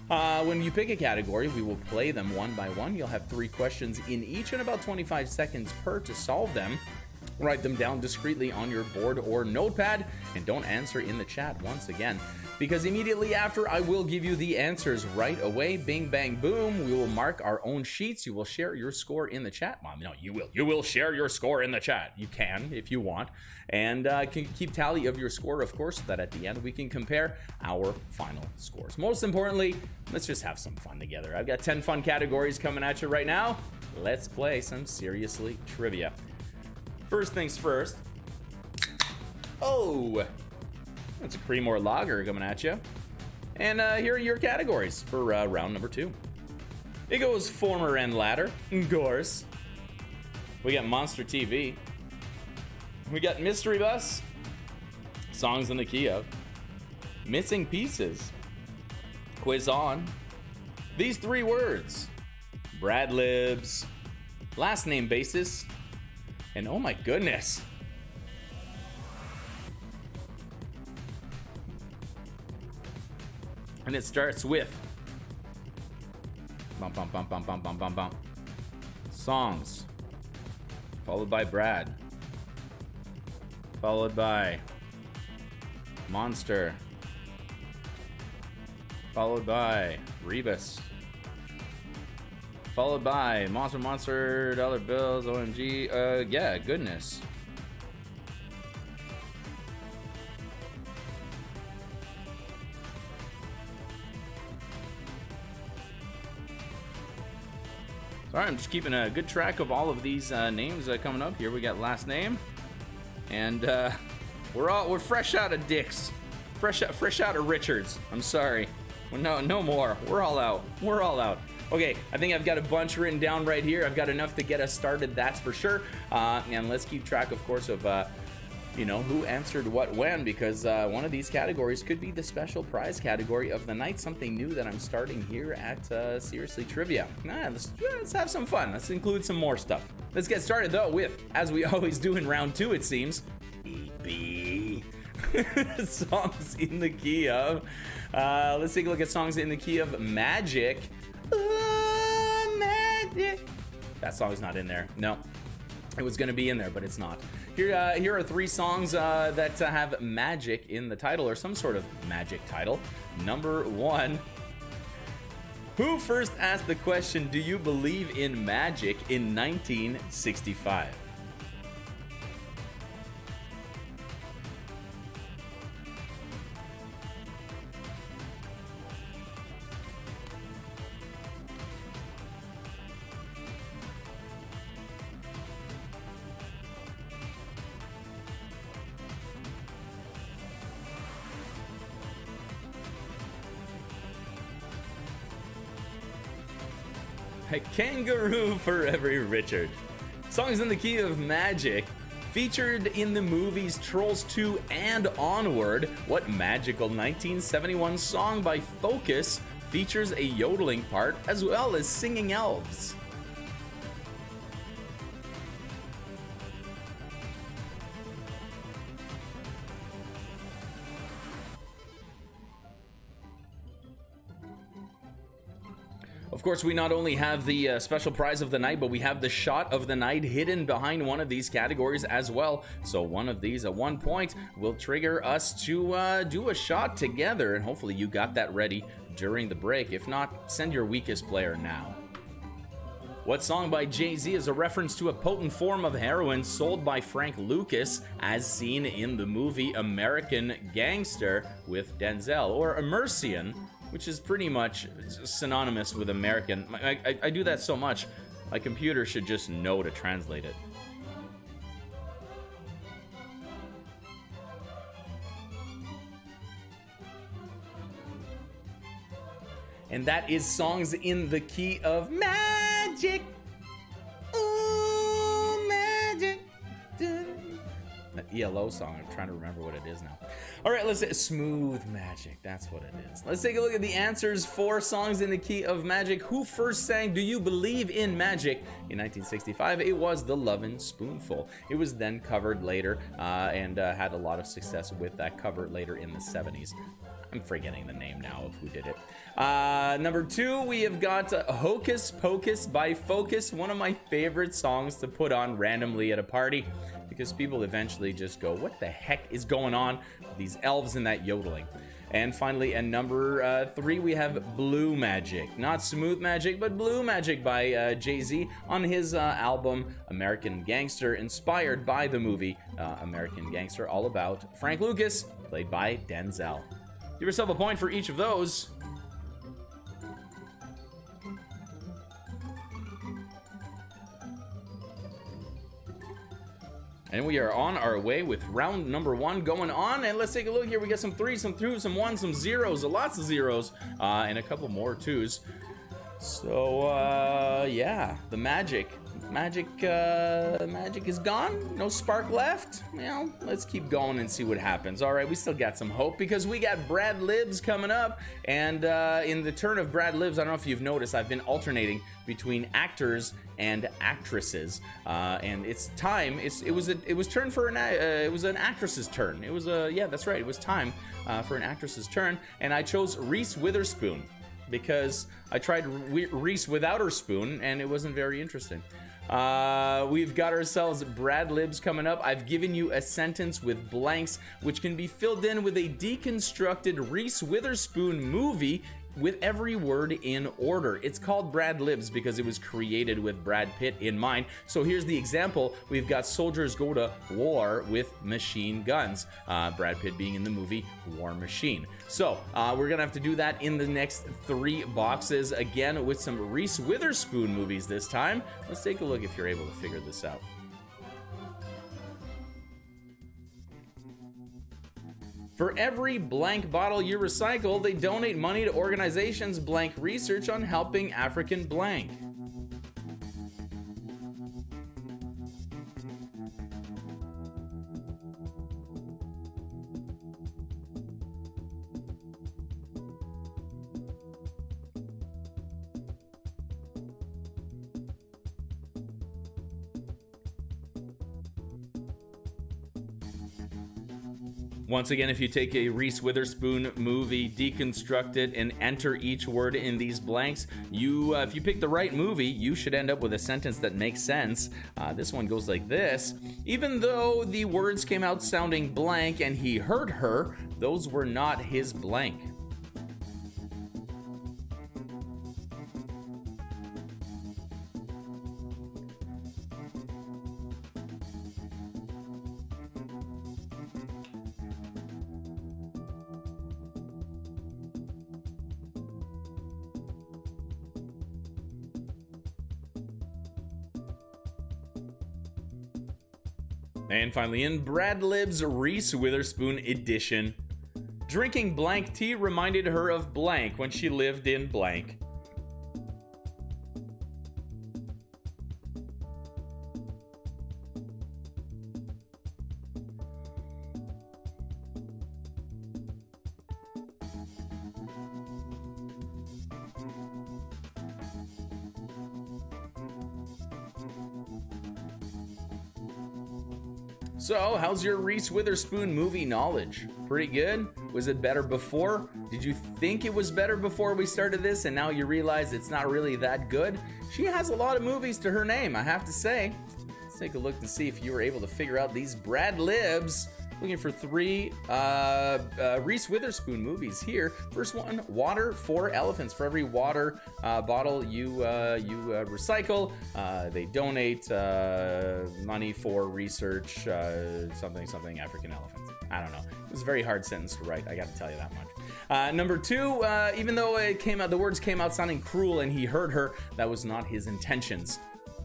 When you pick a category, we will play them one by one. You'll have 3 questions in each and about 25 seconds per to solve them. Write them down discreetly on your board or notepad, and don't answer in the chat once again, because immediately after I will give you the answers right away. Bing, bang, boom. We will mark our own sheets. You will share your score in the chat. Mom, no, you will. You will share your score in the chat. You can if you want, and can keep tally of your score, of course, so that at the end we can compare our final scores. Most importantly, let's just have some fun together. I've got 10 fun categories coming at you right now. Let's play some Seriously Trivia. First things first. Oh, that's a Creamore Lager coming at you. And here are your categories for round number 2. It goes former and latter, of course. We got Monster TV. We got Mystery Bus. Songs in the Key of. Missing Pieces. Quiz on. These 3 words. Brad Libs. Last name basis. And oh my goodness. And it starts with bum bum bum bum bum bum bum bum. Songs. Followed by Brad. Followed by Monster. Followed by Rebus. Followed by Monster, Dollar Bills, OMG, yeah, goodness. Sorry, I'm just keeping a good track of all of these names coming up here. We got last name, and we're fresh out of Dick's, fresh out of Richards. I'm sorry, no more. We're all out. Okay, I think I've got a bunch written down right here. I've got enough to get us started, that's for sure. And let's keep track, of course, of you know, who answered what when, because one of these categories could be the special prize category of the night, something new that I'm starting here at Seriously Trivia. Let's have some fun. Let's include some more stuff. Let's get started, though, with, as we always do in round 2, it seems, EP. Songs in the key of. Let's take a look at songs in the key of Magic. Magic. That song's not in there. No, it was gonna be in there, but it's not. Here are 3 songs that have magic in the title, or some sort of magic title. Number 1. Who first asked the question, "Do you believe in magic?" in 1965? A kangaroo for every Richard. Songs in the key of Magic. Featured in the movies Trolls 2 and Onward, what magical 1971 song by Focus features a yodeling part as well as singing elves? Of course, we not only have the special prize of the night, but we have the shot of the night hidden behind one of these categories as well. So one of these at 1 point will trigger us to do a shot together, and hopefully you got that ready during the break. If not, send your weakest player now. What song by Jay-Z is a reference to a potent form of heroin sold by Frank Lucas as seen in the movie American Gangster with Denzel, or Immersion, which is pretty much synonymous with American. I do that so much, my computer should just know to translate it. And that is Songs in the Key of Magic. Ooh, magic. That ELO song, I'm trying to remember what it is now. All right, let's say Smooth Magic. That's what it is. Let's take a look at the answers for Songs in the Key of Magic. Who first sang Do You Believe in Magic in 1965? It was The Lovin' Spoonful. It was then covered later and had a lot of success with that cover later in the 70s. I'm forgetting the name now of who did it. Number 2, we have got Hocus Pocus by Focus, one of my favorite songs to put on randomly at a party, because people eventually just go, what the heck is going on with these elves and that yodeling? And finally, at number 3, we have Blue Magic. Not Smooth Magic, but Blue Magic by Jay-Z on his album American Gangster, inspired by the movie American Gangster, all about Frank Lucas, played by Denzel. Give yourself a point for each of those. And we are on our way with round number 1 going on. And let's take a look here. We got some 3s, some 2s, some 1s, some 0s, lots of 0s, and a couple more 2s. So, yeah, the magic is gone. No spark left. You know, let's keep going and see what happens. All right, we still got some hope because we got Brad Libs coming up. And in the turn of Brad Libs, I don't know if you've noticed, I've been alternating between actors and actresses. And it's time. It was an actress's turn. It was yeah, that's right. It was time for an actress's turn, and I chose Reese Witherspoon, because I tried Reese without her spoon and it wasn't very interesting. We've got ourselves Brad Libs coming up. I've given you a sentence with blanks, which can be filled in with a deconstructed Reese Witherspoon movie with every word in order. It's called Brad Libs because it was created with Brad Pitt in mind. So here's the example. We've got soldiers go to war with machine guns. Brad Pitt being in the movie War Machine. So we're gonna have to do that in the next 3 boxes, again with some Reese Witherspoon movies this time. Let's take a look if you're able to figure this out. For every blank bottle you recycle, they donate money to organizations blank research on helping African blank. Once again, if you take a Reese Witherspoon movie, deconstruct it, and enter each word in these blanks, if you pick the right movie, you should end up with a sentence that makes sense. This one goes like this. Even though the words came out sounding blank and he hurt her, those were not his blank. And finally, in Brad Libs' Reese Witherspoon edition, drinking blank tea reminded her of blank when she lived in blank. So, how's your Reese Witherspoon movie knowledge? Pretty good? Was it better before? Did you think it was better before we started this and now you realize it's not really that good? She has a lot of movies to her name, I have to say. Let's take a look and see if you were able to figure out these Brad Libs. Looking for 3 Reese Witherspoon movies here. First one, Water for Elephants. For every water bottle you recycle, they donate money for research, something African elephants. I don't know. It was a very hard sentence to write, I gotta tell you that much. Number 2, even though the words came out sounding cruel and he heard her, that was not his intentions.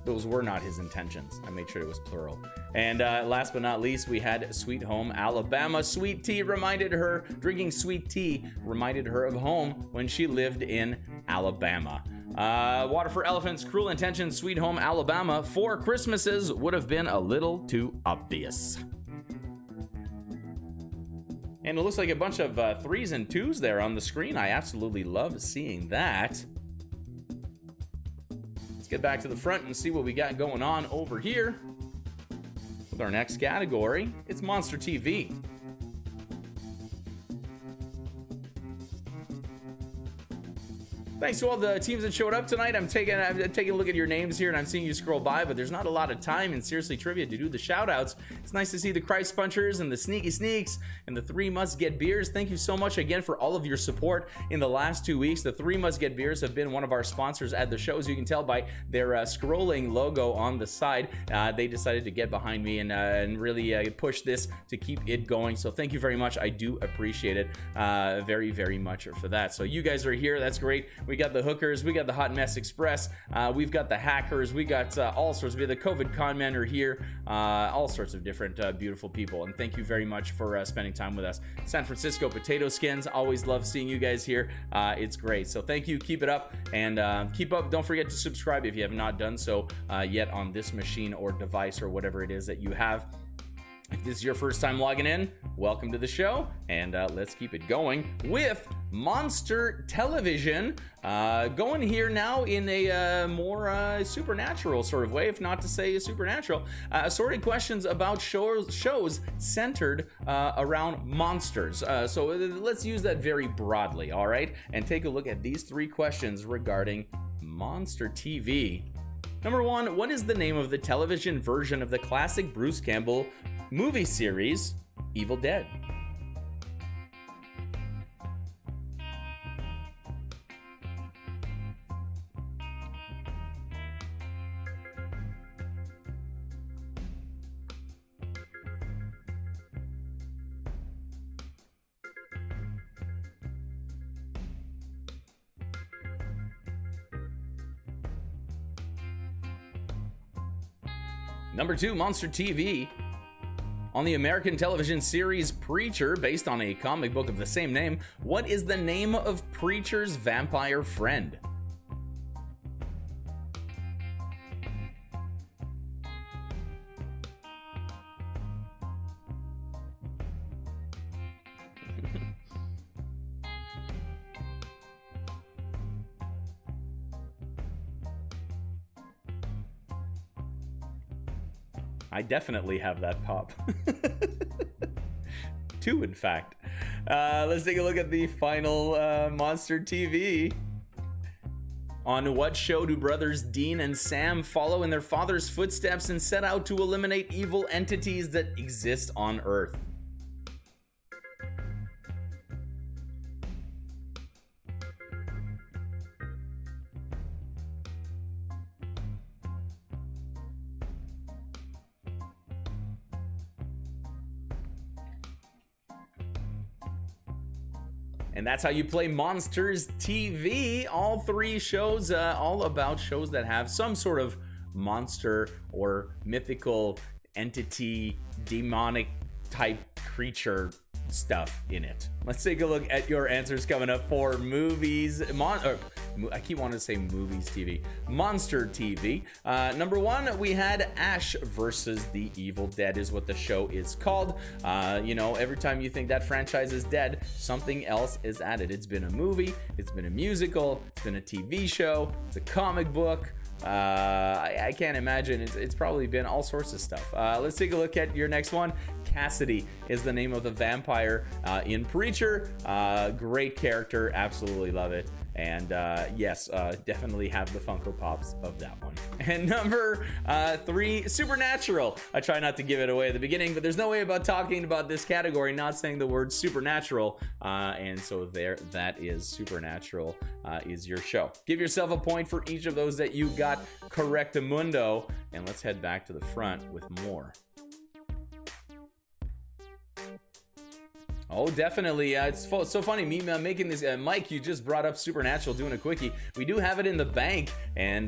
Those were not his intentions. I made sure it was plural. And last but not least, we had Sweet Home Alabama. Sweet tea reminded her, drinking sweet tea reminded her of home when she lived in Alabama. Water for Elephants, Cruel Intentions, Sweet Home Alabama. 4 Christmases would have been a little too obvious. And it looks like a bunch of 3s and 2s there on the screen. I absolutely love seeing that. Let's get back to the front and see what we got going on over here with our next category. It's Monster TV. Thanks to all the teams that showed up tonight. I'm taking a look at your names here and I'm seeing you scroll by, but there's not a lot of time in Seriously Trivia to do the shout outs. It's nice to see the Christ Punchers and the Sneaky Sneaks and the 3 Must Get Beers. Thank you so much again for all of your support in the last 2 weeks. The 3 Must Get Beers have been one of our sponsors at the shows. You can tell by their scrolling logo on the side. They decided to get behind me and really push this to keep it going. So thank you very much. I do appreciate it very, very much for that. So you guys are here. That's great. We got the Hookers, we got the Hot Mess Express, we've got the Hackers, we got all sorts. We have the COVID con men are here, all sorts of different beautiful people. And thank you very much for spending time with us. San Francisco Potato Skins, always love seeing you guys here. It's great. So thank you. Keep it up and keep up. Don't forget to subscribe if you have not done so yet on this machine or device or whatever it is that you have. If this is your first time logging in, welcome to the show, and let's keep it going with Monster Television. Going here now in a more supernatural sort of way, if not to say supernatural. Assorted questions about shows centered around monsters. So let's use that very broadly, all right? And take a look at these 3 questions regarding Monster TV. Number 1, what is the name of the television version of the classic Bruce Campbell movie series, Evil Dead? Number 2, Monster TV. On the American television series Preacher, based on a comic book of the same name, what is the name of Preacher's vampire friend? I definitely have that pop. 2, in fact. Let's take a look at the final Monster TV. On what show do brothers Dean and Sam follow in their father's footsteps and set out to eliminate evil entities that exist on Earth? And that's how you play Monsters TV. All 3 shows, all about shows that have some sort of monster or mythical entity, demonic type creature stuff in it. Let's take a look at your answers coming up for movies. I keep wanting to say movies TV. Monster TV. Number 1, we had Ash versus the Evil Dead is what the show is called. You know, every time you think that franchise is dead, something else is added. It's been a movie, it's been a musical, it's been a TV show, it's a comic book. I can't imagine. It's probably been all sorts of stuff. Let's take a look at your next one. Cassidy is the name of the vampire in Preacher. Great character, absolutely love it. And yes, definitely have the Funko Pops of that one. And number 3, Supernatural. I try not to give it away at the beginning, but there's no way about talking about this category not saying the word supernatural. And so there, that is Supernatural is your show. Give yourself a point for each of those that you got correctamundo. And let's head back to the front with more. Oh, definitely. It's so funny, me making this. Mike, you just brought up Supernatural, doing a quickie. We do have it in the bank, and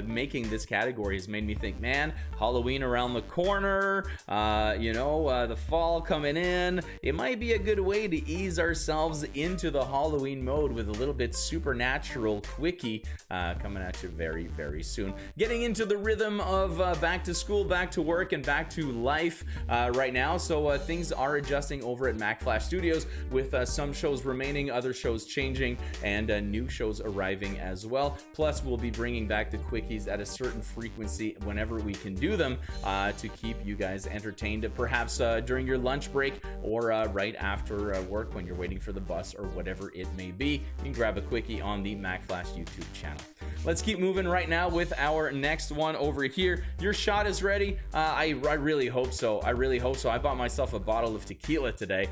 making this category has made me think, man, Halloween around the corner, the fall coming in. It might be a good way to ease ourselves into the Halloween mode with a little bit Supernatural quickie coming at you very, very soon. Getting into the rhythm of back to school, back to work, and back to life right now. So things are adjusting over at Mack Flash Studios, with some shows remaining, other shows changing, and new shows arriving as well. Plus, we'll be bringing back the quickies at a certain frequency whenever we can do them to keep you guys entertained, perhaps during your lunch break or right after work when you're waiting for the bus or whatever it may be. You can grab a quickie on the Mack Flash YouTube channel. Let's keep moving right now with our next one over here. Your shot is ready. I really hope so. I really hope so. I bought myself a bottle of tequila today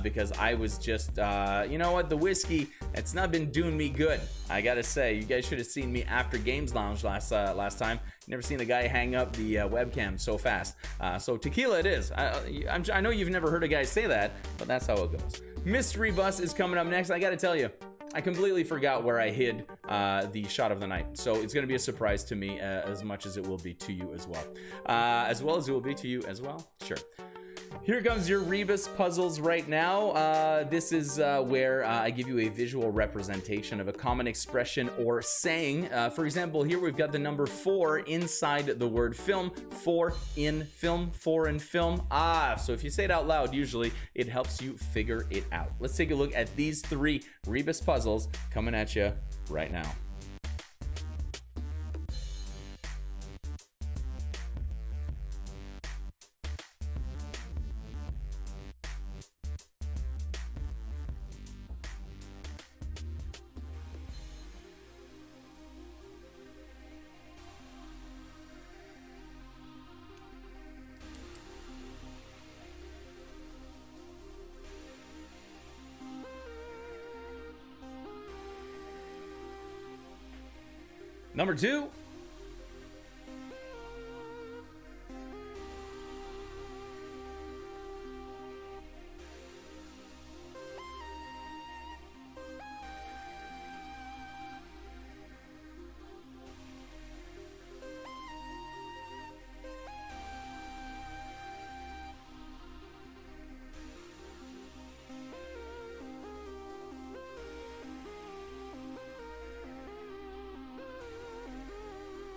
because I was just, you know what, the whiskey, it's not been doing me good. I gotta say, you guys should have seen me after Games Lounge last time. Never seen a guy hang up the webcam so fast. So tequila it is. I know you've never heard a guy say that, but that's how it goes. Mystery Bus is coming up next. I gotta tell you, I completely forgot where I hid the shot of the night. So it's going to be a surprise to me as much as it will be to you as well. As well as it will be to you as well. Sure. Here comes your Rebus puzzles right now. This is where I give you a visual representation of a common expression or saying. For example, here we've got the number 4 inside the word film. 4 in film, 4 in film. So if you say it out loud, usually it helps you figure it out. Let's take a look at these 3 Rebus puzzles coming at you right now. Number 2.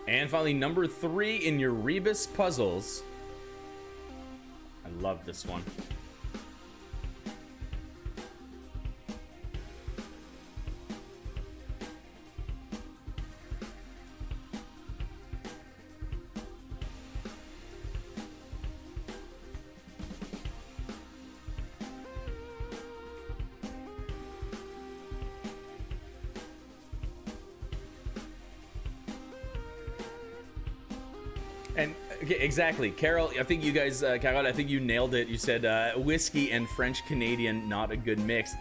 And finally, number 3 in your Rebus puzzles. I love this one. And okay, exactly, Carol, I think you guys, Carol, I think you nailed it. You said whiskey and French Canadian, not a good mix.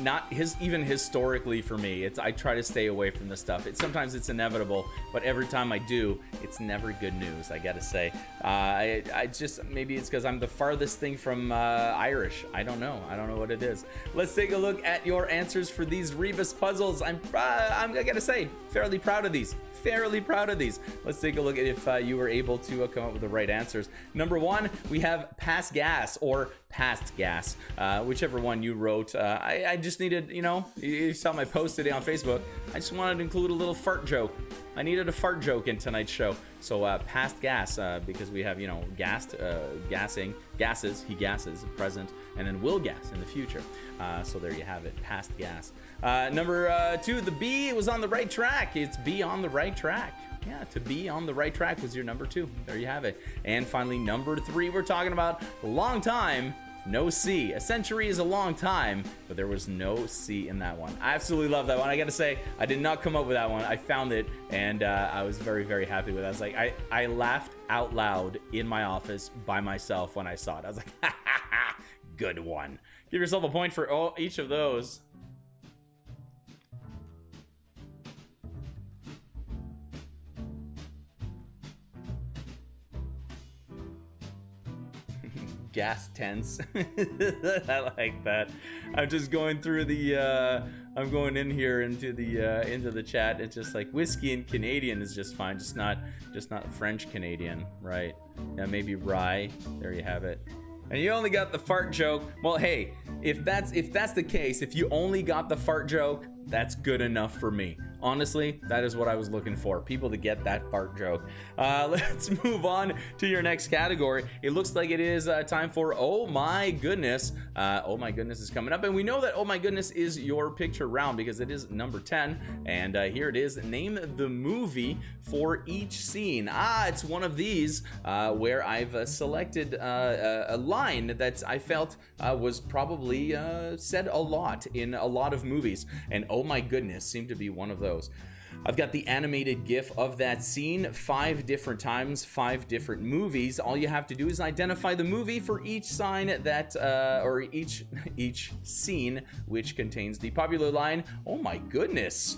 Not even historically for me. I try to stay away from this stuff. Sometimes it's inevitable, but every time I do, it's never good news, I gotta say. I just, maybe it's because I'm the farthest thing from Irish. I don't know what it is. Let's take a look at your answers for these Rebus puzzles. I gotta say, fairly proud of these. Let's take a look at if you were able to come up with the right answers. Number 1, we have pass gas or past gas, whichever one you wrote. I just needed, you saw my post today on Facebook. I just wanted to include a little fart joke. I needed a fart joke in tonight's show. So past gas, because we have, gassing gases, he gasses, present, and then will gas in the future. So there you have it, past gas. Number 2, the B was on the right track. It's be on the right track. Yeah, to be on the right track was your number 2. There you have it. And finally, number 3, we're talking about long time, no C. A century is a long time, but there was no C in that one. I absolutely love that one. I gotta say, I did not come up with that one. I found it, and I was very, very happy with it. I was like, I laughed out loud in my office by myself when I saw it. I was like, ha ha ha, good one. Give yourself a point for each of those. Gas tense. I like that. I'm just going through the I'm going in here into the chat. It's just like whiskey and Canadian is just fine, just not French Canadian, right? Yeah, maybe rye. There you have it. And you only got the fart joke. Well, hey, if that's the case, if you only got the fart joke, that's good enough for me. Honestly, that is what I was looking for. People to get that fart joke. Let's move on to your next category. It looks like it is time for Oh My Goodness. Oh My Goodness is coming up. And we know that Oh My Goodness is your picture round because it is number 10. And here it is. Name the movie for each scene. It's one of these where I've selected a line that I felt was probably said a lot in a lot of movies. And Oh My Goodness seemed to be one of those. I've got the animated GIF of that scene 5 different times, 5 different movies. All you have to do is identify the movie for each sign that, or each scene which contains the popular line, "Oh my goodness."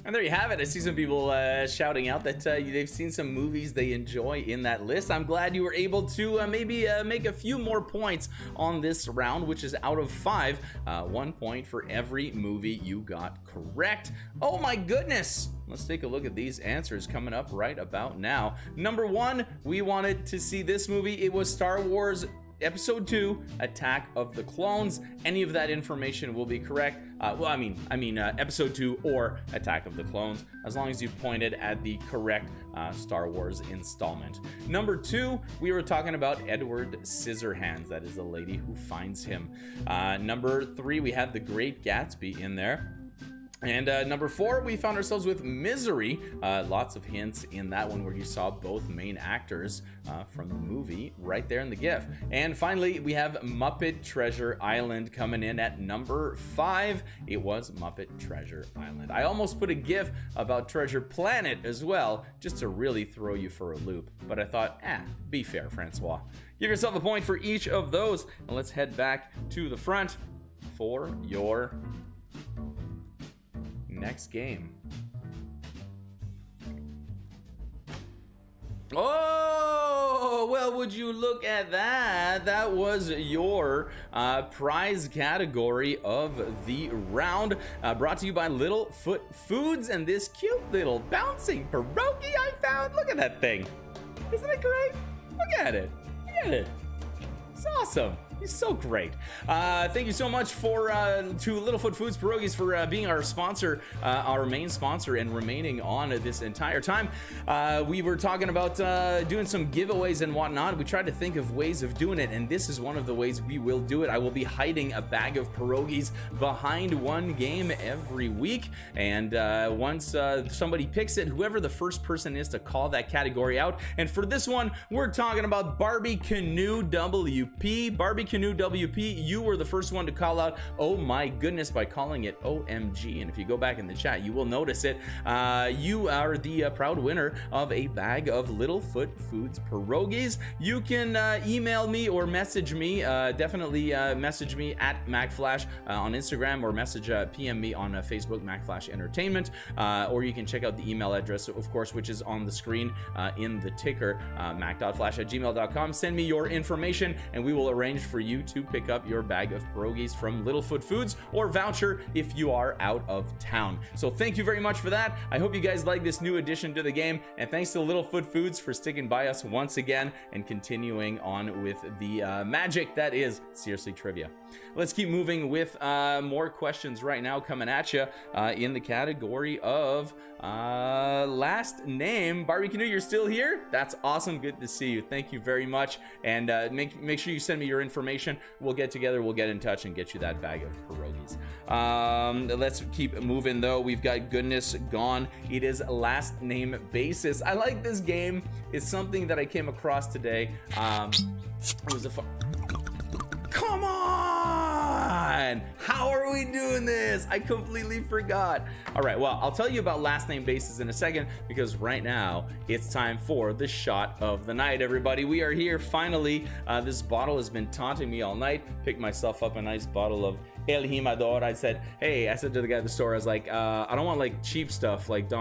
And there you have it. I see some people shouting out that they've seen some movies they enjoy in that list. I'm glad you were able to maybe make a few more points on this round, which is out of 5. 1 point for every movie you got correct. Oh my goodness. Let's take a look at these answers coming up right about now. Number 1, we wanted to see this movie. It was Star Wars Episode 2, Attack of the Clones. Any of that information will be correct. Episode 2 or Attack of the Clones, as long as you pointed at the correct Star Wars installment. Number 2, we were talking about Edward Scissorhands. That is the lady who finds him. Number 3, we had The Great Gatsby in there. And number 4, we found ourselves with Misery. Lots of hints in that one where you saw both main actors from the movie right there in the GIF. And finally, we have Muppet Treasure Island coming in at number 5. It was Muppet Treasure Island. I almost put a GIF about Treasure Planet as well, just to really throw you for a loop. But I thought, be fair, Francois. Give yourself a point for each of those. And let's head back to the front for your next game. Oh, well, would you look at that? That was your prize category of the round, brought to you by Littlefoot Foods and this cute little bouncing pierogi I found. Look at that thing. Isn't it great? Look at it. Look at it. It's awesome. He's so great. Thank you so much to Littlefoot Foods Pierogies for being our sponsor, our main sponsor, and remaining on this entire time. We were talking about doing some giveaways and whatnot. We tried to think of ways of doing it, and this is one of the ways we will do it. I will be hiding a bag of pierogies behind one game every week, and once somebody picks it, whoever the first person is to call that category out. And for this one, we're talking about Barbie Canoe WP. Barbie Canoe WP, you were the first one to call out "Oh my goodness" by calling it OMG, and if you go back in the chat, you will notice it. You are the proud winner of a bag of Littlefoot Foods pierogies. You can email me or message me. Definitely message me at Mack Flash on Instagram, or message PM me on Facebook, Mack Flash Entertainment, or you can check out the email address, of course, which is on the screen in the ticker, mack.flash@gmail.com. Send me your information, and we will arrange for you to pick up your bag of pierogies from Littlefoot Foods, or voucher if you are out of town. So thank you very much for that. I hope you guys like this new addition to the game, and thanks to Littlefoot Foods for sticking by us once again and continuing on with the magic that is Seriously Trivia. Let's keep moving with more questions right now coming at you in the category of last name. Barbie Canoe, you're still here? That's awesome. Good to see you. Thank you very much. And make sure you send me your information. We'll get together, we'll get in touch and get you that bag of pierogies. Let's keep moving though. We've got Goodness Gone. It is last name basis. I like this game. It's something that I came across today. It was a fun. Come on! How are we doing this? I completely forgot. All right, well, I'll tell you about last name basis in a second, because right now it's time for the shot of the night, everybody. We are here finally. This bottle has been taunting me all night. Picked myself up a nice bottle of El Jimador. I said to the guy at the store, I was like, I don't want like cheap stuff like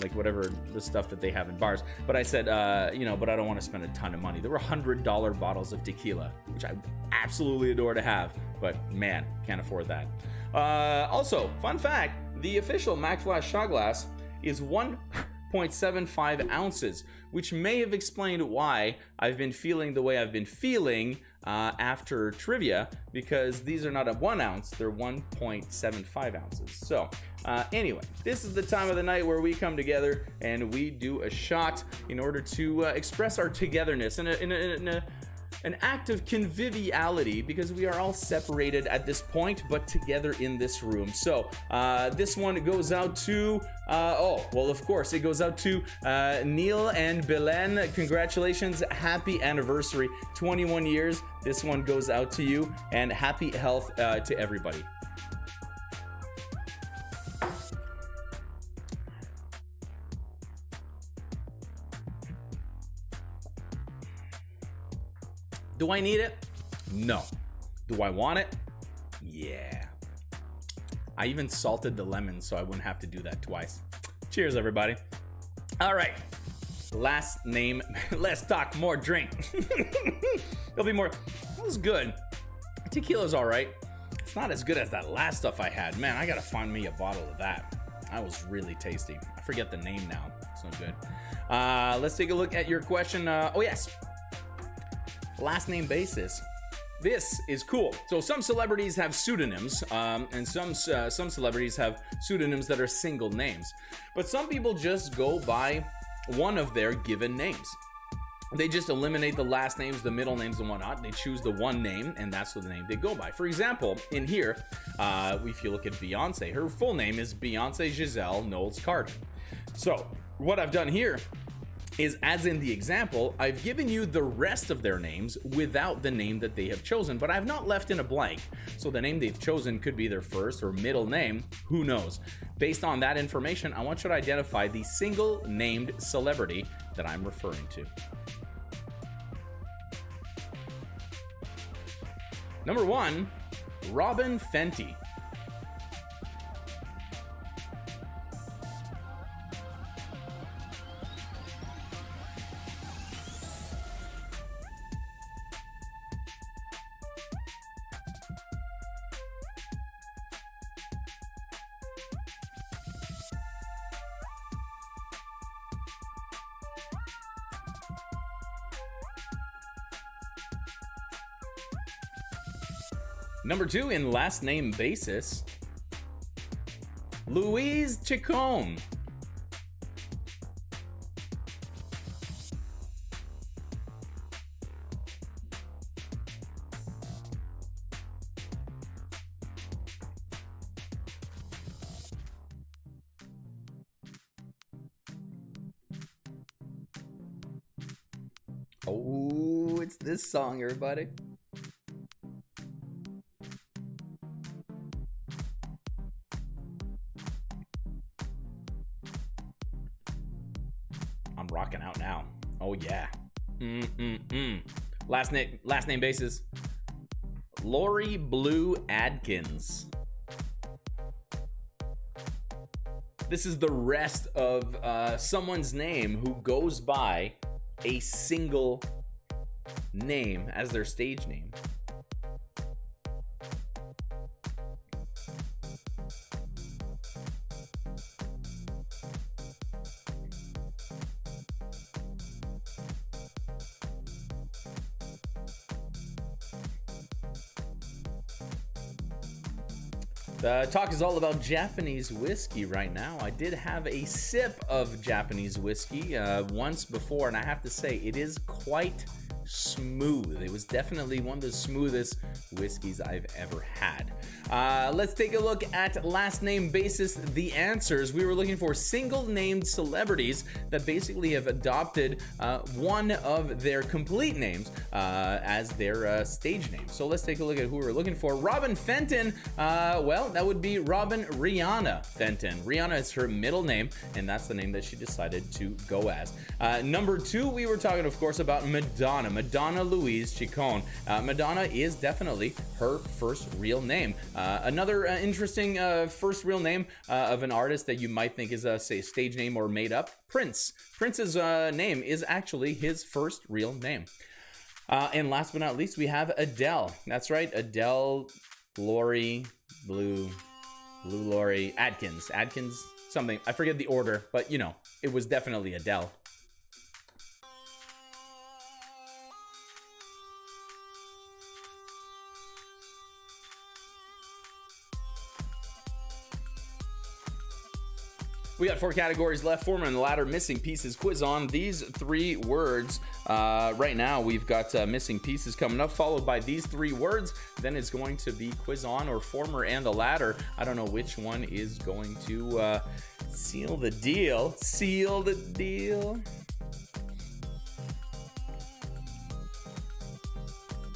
like whatever the stuff that they have in bars. But I said, but I don't want to spend a ton of money. There were $100 bottles of tequila, which I absolutely adore to have, but man, can't afford that. Also, fun fact, the official Mack Flash shot glass is 1.75 ounces, which may have explained why I've been feeling the way I've been feeling after trivia, because these are not a 1 ounce, they're 1.75 ounces. So anyway, this is the time of the night where we come together and we do a shot in order to express our togetherness in an act of conviviality, because we are all separated at this point, but together in this room. So this one goes out to of course, it goes out to Neil and Belen. Congratulations, happy anniversary, 21 years. This one goes out to you, and happy health to everybody. Do I need it? No. Do I want it? Yeah. I even salted the lemon so I wouldn't have to do that twice. Cheers, everybody. All right. Last name. Let's talk more drink. There'll be more. That was good. Tequila's all right. It's not as good as that last stuff I had. Man, I gotta find me a bottle of that. That was really tasty. I forget the name now. It's no good. Let's take a look at your question. Oh, yes. Last name basis. This is cool. So some celebrities have pseudonyms, and some celebrities have pseudonyms that are single names. But some people just go by one of their given names. they just eliminate the last names, the middle names, and whatnot. They choose the one name, and that's the name they go by. For example, in here, if you look at Beyonce, her full name is Beyonce Giselle Knowles Carter. So what I've done here is, as in the example, I've given you the rest of their names without the name that they have chosen, but I've not left in a blank. So the name they've chosen could be their first or middle name, who knows? Based on that information, I want you to identify the single named celebrity that I'm referring to. Number 1, Robin Fenty. Number 2 in last name basis, Louise Chacon. Oh, it's this song, everybody. I'm rocking out now. Oh yeah. Last name basis, Lori Blue Adkins. This is the rest of someone's name who goes by a single name as their stage name. The talk is all about Japanese whiskey right now. I did have a sip of Japanese whiskey once before, and I have to say it is quite smooth. It was definitely one of the smoothest whiskeys I've ever had. Let's take a look at last name basis, the answers. We were looking for single named celebrities that basically have adopted one of their complete names as their stage name. So let's take a look at who we're looking for. Robin Fenton, well, that would be Robin Rihanna Fenton. Rihanna is her middle name, and that's the name that she decided to go as. Number 2, we were talking, of course, about Madonna. Madonna Louise Chacon. Madonna is definitely her first real name. Another interesting first real name of an artist that you might think is a stage name or made up, Prince. Prince's name is actually his first real name. And last but not least, we have Adele. That's right, Adele Lori Blue Lori Adkins. Adkins something. I forget the order, but you know, it was definitely Adele. We got 4 categories left. Former and the latter, missing pieces, quiz on these 3 words. Right now, we've got missing pieces coming up, followed by these 3 words. Then it's going to be quiz on or former and the latter. I don't know which one is going to seal the deal. Seal the deal.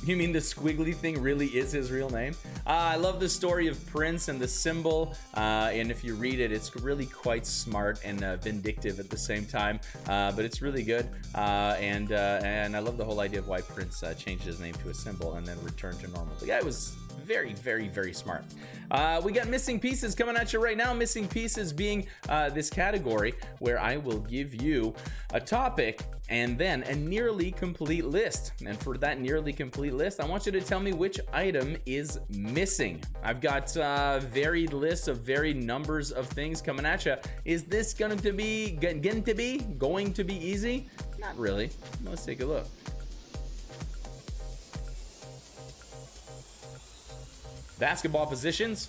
You mean the squiggly thing really is his real name? I love the story of Prince and the symbol, and if you read it, it's really quite smart and vindictive at the same time, but it's really good, and I love the whole idea of why Prince changed his name to a symbol and then returned to normal. The guy was very, very, very smart. We got missing pieces coming at you right now. Missing pieces being this category where I will give you a topic and then a nearly complete list. And for that nearly complete list, I want you to tell me which item is missing. I've got varied lists of varied numbers of things coming at you. Is this going to be easy? Not really. Let's take a look. Basketball positions: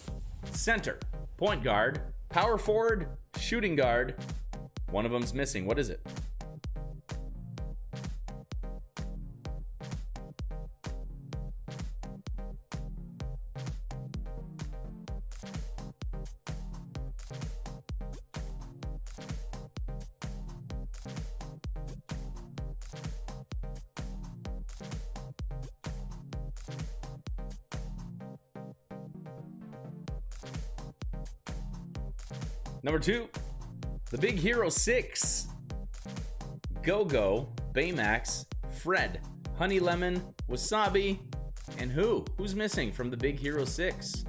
center, point guard, power forward, shooting guard. One of them's missing. What is it? Number 2, the Big Hero 6. Go-Go, Baymax, Fred, Honey Lemon, Wasabi, and who? Who's missing from the Big Hero 6?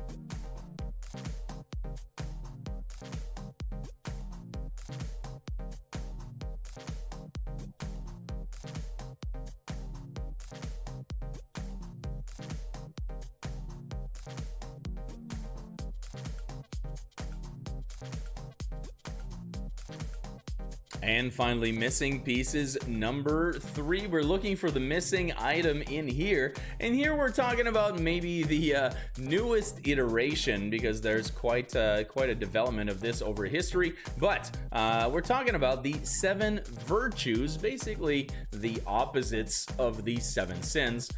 And finally, missing pieces number 3. We're looking for the missing item in here. And here we're talking about maybe the newest iteration, because there's quite a development of this over history. But we're talking about the 7 virtues, basically the opposites of the 7 sins.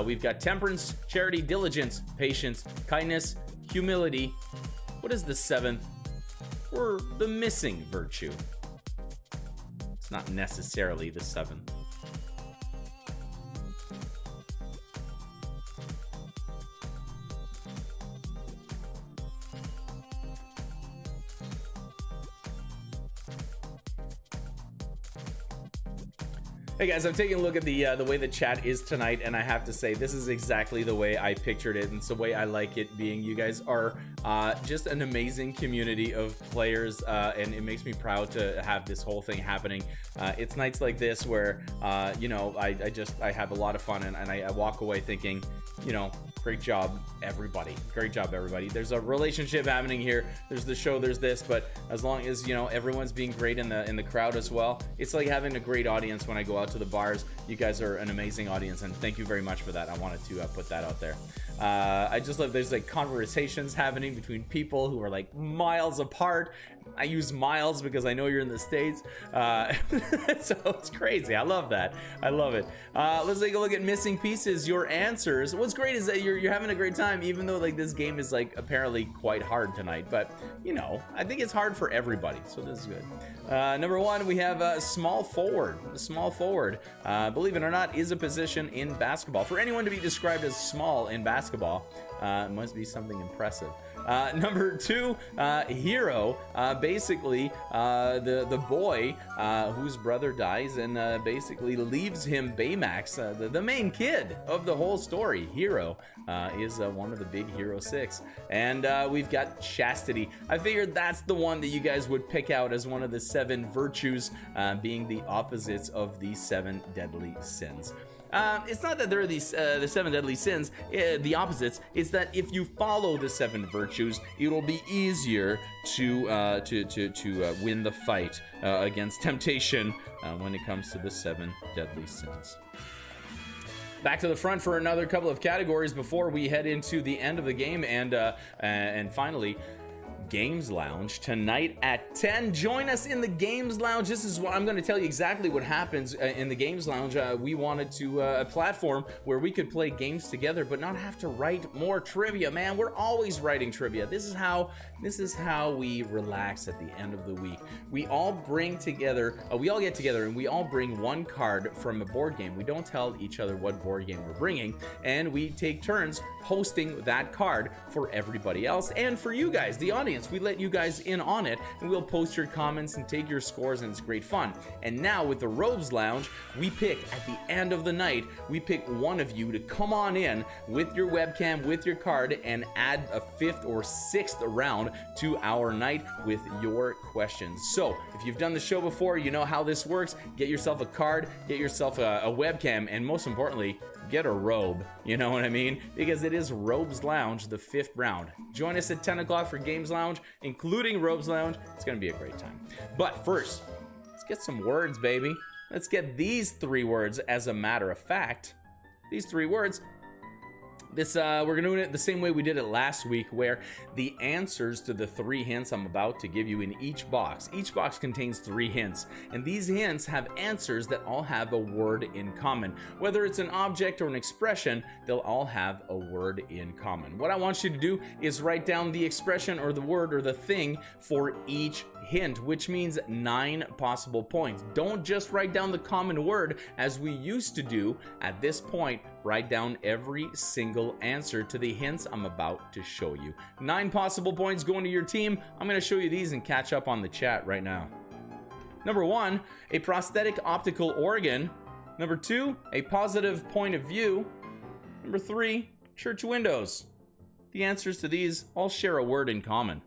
We've got temperance, charity, diligence, patience, kindness, humility. What is the 7th, or the missing virtue? It's not necessarily the 7th. Hey guys, I'm taking a look at the way the chat is tonight, and I have to say this is exactly the way I pictured it, and it's the way I like it being. You guys are just an amazing community of players, and it makes me proud to have this whole thing happening. It's nights like this where you know, I have a lot of fun, and I walk away thinking, you know, great job everybody, great job everybody. There's a relationship happening here, there's the show, there's this, but as long as, you know, everyone's being great in the crowd as well, it's like having a great audience when I go out to the bars. You guys are an amazing audience, and thank you very much for that. I wanted to put that out there. I just love there's like conversations happening between people who are like miles apart. I use miles because I know you're in the States, so it's crazy. I love that. I love it. Let's take a look at missing pieces, your answers. What's great is that you're having a great time, even though like this game is like apparently quite hard tonight, but you know, I think it's hard for everybody, so this is good. Number 1, we have small forward. Small forward, believe it or not, is a position in basketball. For anyone to be described as small in basketball, must be something impressive. Number 2, hero, basically the boy whose brother dies and basically leaves him Baymax, the main kid of the whole story. Hero is one of the Big Hero 6. And we've got chastity. I figured that's the one that you guys would pick out as one of the 7 virtues, being the opposites of the 7 deadly sins. It's not that there are these the 7 deadly sins, the opposites. It's that if you follow the 7 virtues, it will be easier to win the fight against temptation when it comes to the 7 deadly sins. Back to the front for another couple of categories before we head into the end of the game, and finally, Games Lounge tonight at 10. Join us in the Games Lounge. This is what I'm going to tell you exactly what happens in the Games Lounge. We wanted to a platform where we could play games together but not have to write more trivia. Man, we're always writing trivia. This is how we relax at the end of the week. We all bring together, we all get together and we all bring one card from a board game. We don't tell each other what board game we're bringing, and we take turns hosting that card for everybody else and for you guys, the audience. We let you guys in on it, and we'll post your comments and take your scores, and it's great fun. And now with the Robes Lounge, we pick at the end of the night, we pick one of you to come on in with your webcam, with your card, and add a 5th or 6th round to our night with your questions. So if you've done the show before, you know how this works. Get yourself a card, get yourself a webcam, and most importantly, get a robe, you know what I mean? Because it is Robes Lounge, the 5th round. Join us at 10 o'clock for Games Lounge, including Robes Lounge. It's gonna be a great time. But first, let's get some words, baby. Let's get these 3 words. As a matter of fact, these 3 words, we're gonna do it the same way we did it last week, where the answers to the 3 hints I'm about to give you in each box contains 3 hints, and these hints have answers that all have a word in common. Whether it's an object or an expression, they'll all have a word in common. What I want you to do is write down the expression or the word or the thing for each hint, which means 9 possible points. Don't just write down the common word as we used to do. At this point, write down every single answer to the hints I'm about to show you. 9 possible points going to your team. I'm going to show you these and catch up on the chat right now. Number 1, a prosthetic optical organ. Number 2, a positive point of view. Number 3, church windows. The answers to these all share a word in common.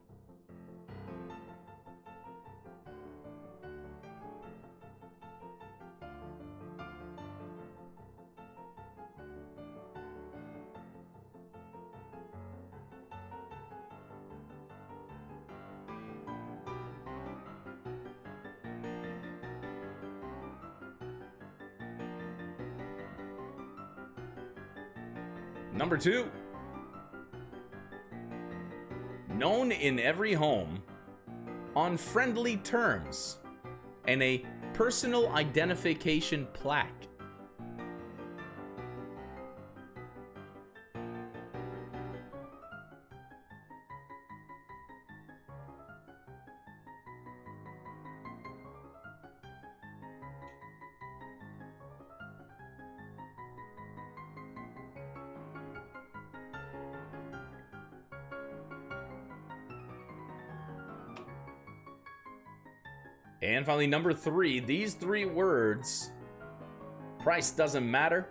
Number 2, known in every home, on friendly terms, and a personal identification plaque. And finally, number 3, these 3 words: price doesn't matter,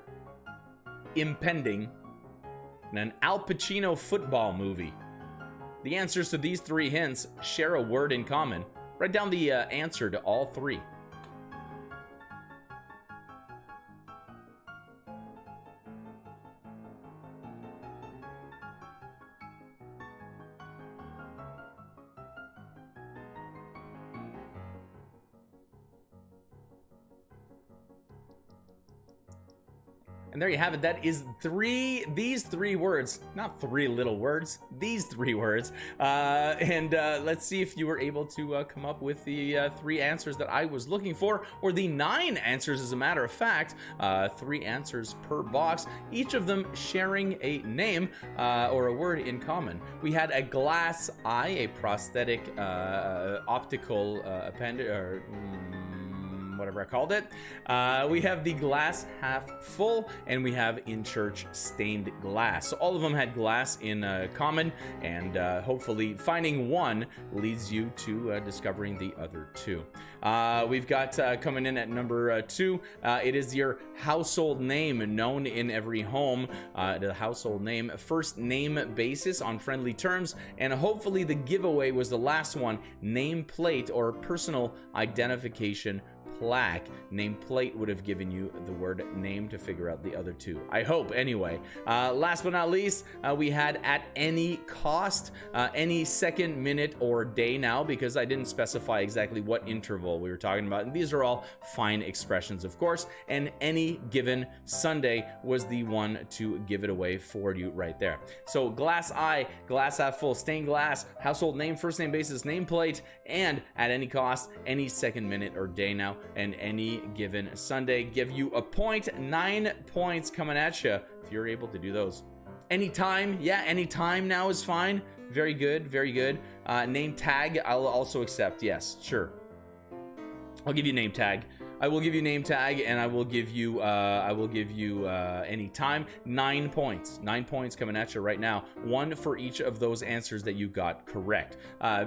impending, and an Al Pacino football movie. The answers to these 3 hints share a word in common. Write down the answer to all 3. And there you have it. That is these three words, not 3 little words, these 3 words. Let's see if you were able to come up with the 3 answers that I was looking for, or the 9 answers, as a matter of fact. 3 answers per box, each of them sharing a name or a word in common. We had a glass eye, a prosthetic optical appendage, or whatever I called it. We have the glass half full, and we have in church stained glass. So all of them had glass in common, and hopefully finding one leads you to discovering the other 2. We've got coming in at number 2, it is your household name, known in every home. The household name, first name basis on friendly terms, and hopefully the giveaway was the last one, nameplate or personal identification plaque. Nameplate would have given you the word name to figure out the other 2. I hope, anyway. Last but not least, we had at any cost, any second, minute, or day now, because I didn't specify exactly what interval we were talking about. And these are all fine expressions, of course. And any given Sunday was the one to give it away for you right there. So glass eye, glass half full, stained glass, household name, first name basis, nameplate, and at any cost, any second, minute, or day now, and any given Sunday give you a point. 9 points coming at you if you're able to do those. Anytime, yeah, anytime now is fine. Very good, very good. Name tag, I'll also accept. Yes, sure. I'll give you name tag. I will give you name tag, and I will give you any time. 9 points. 9 points coming at you right now. 1 for each of those answers that you got correct.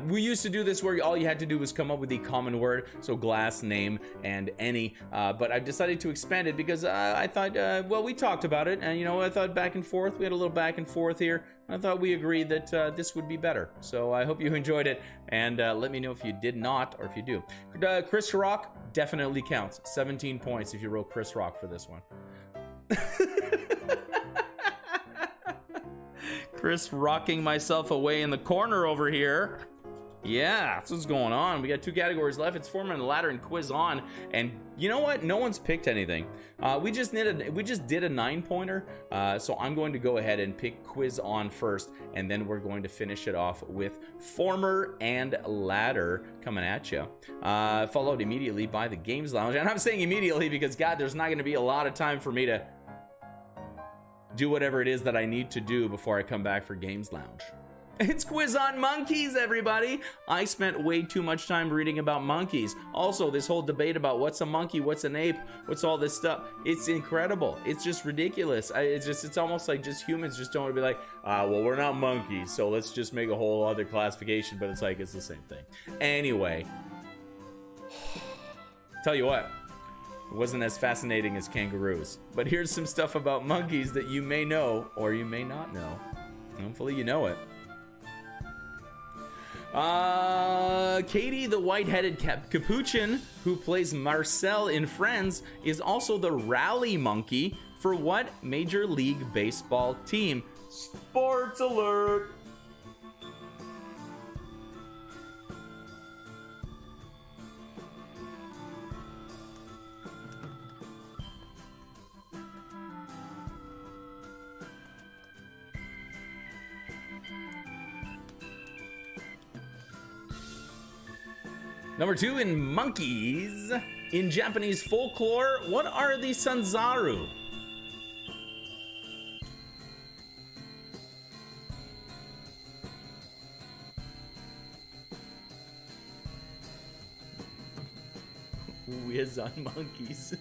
We used to do this where all you had to do was come up with a common word, so glass, name, and any. But I've decided to expand it because I thought, well, we talked about it, and I thought back and forth. We had a little back and forth here. I thought we agreed that this would be better. So I hope you enjoyed it, and let me know if you did not or if you do. Chris Rock definitely counts. 17 points if you wrote Chris Rock for this one. Chris rocking myself away in the corner over here. Yeah, that's what's going on. We got 2 categories left. It's Foreman, Ladder, and Quiz On. And you know what? No one's picked anything. We just did a 9-pointer. So I'm going to go ahead and pick Quiz On first, and then we're going to finish it off with Former and Ladder coming at you. Followed immediately by the Games Lounge. And I'm saying immediately because, God, there's not going to be a lot of time for me to do whatever it is that I need to do before I come back for Games Lounge. It's quiz on monkeys, everybody. I spent way too much time reading about monkeys. Also, this whole debate about what's a monkey, what's an ape, what's all this stuff. It's incredible. It's just ridiculous. It's almost like just humans just don't want to be like, well, we're not monkeys, so let's just make a whole other classification. But it's like, it's the same thing. Anyway, tell you what, it wasn't as fascinating as kangaroos. But here's some stuff about monkeys that you may know or you may not know. Hopefully you know it. Katie, the white-headed capuchin who plays Marcel in Friends, is also the rally monkey for what Major League Baseball team? Sports alert! Number 2, in monkeys. In Japanese folklore, what are the sanzaru? Whiz on monkeys.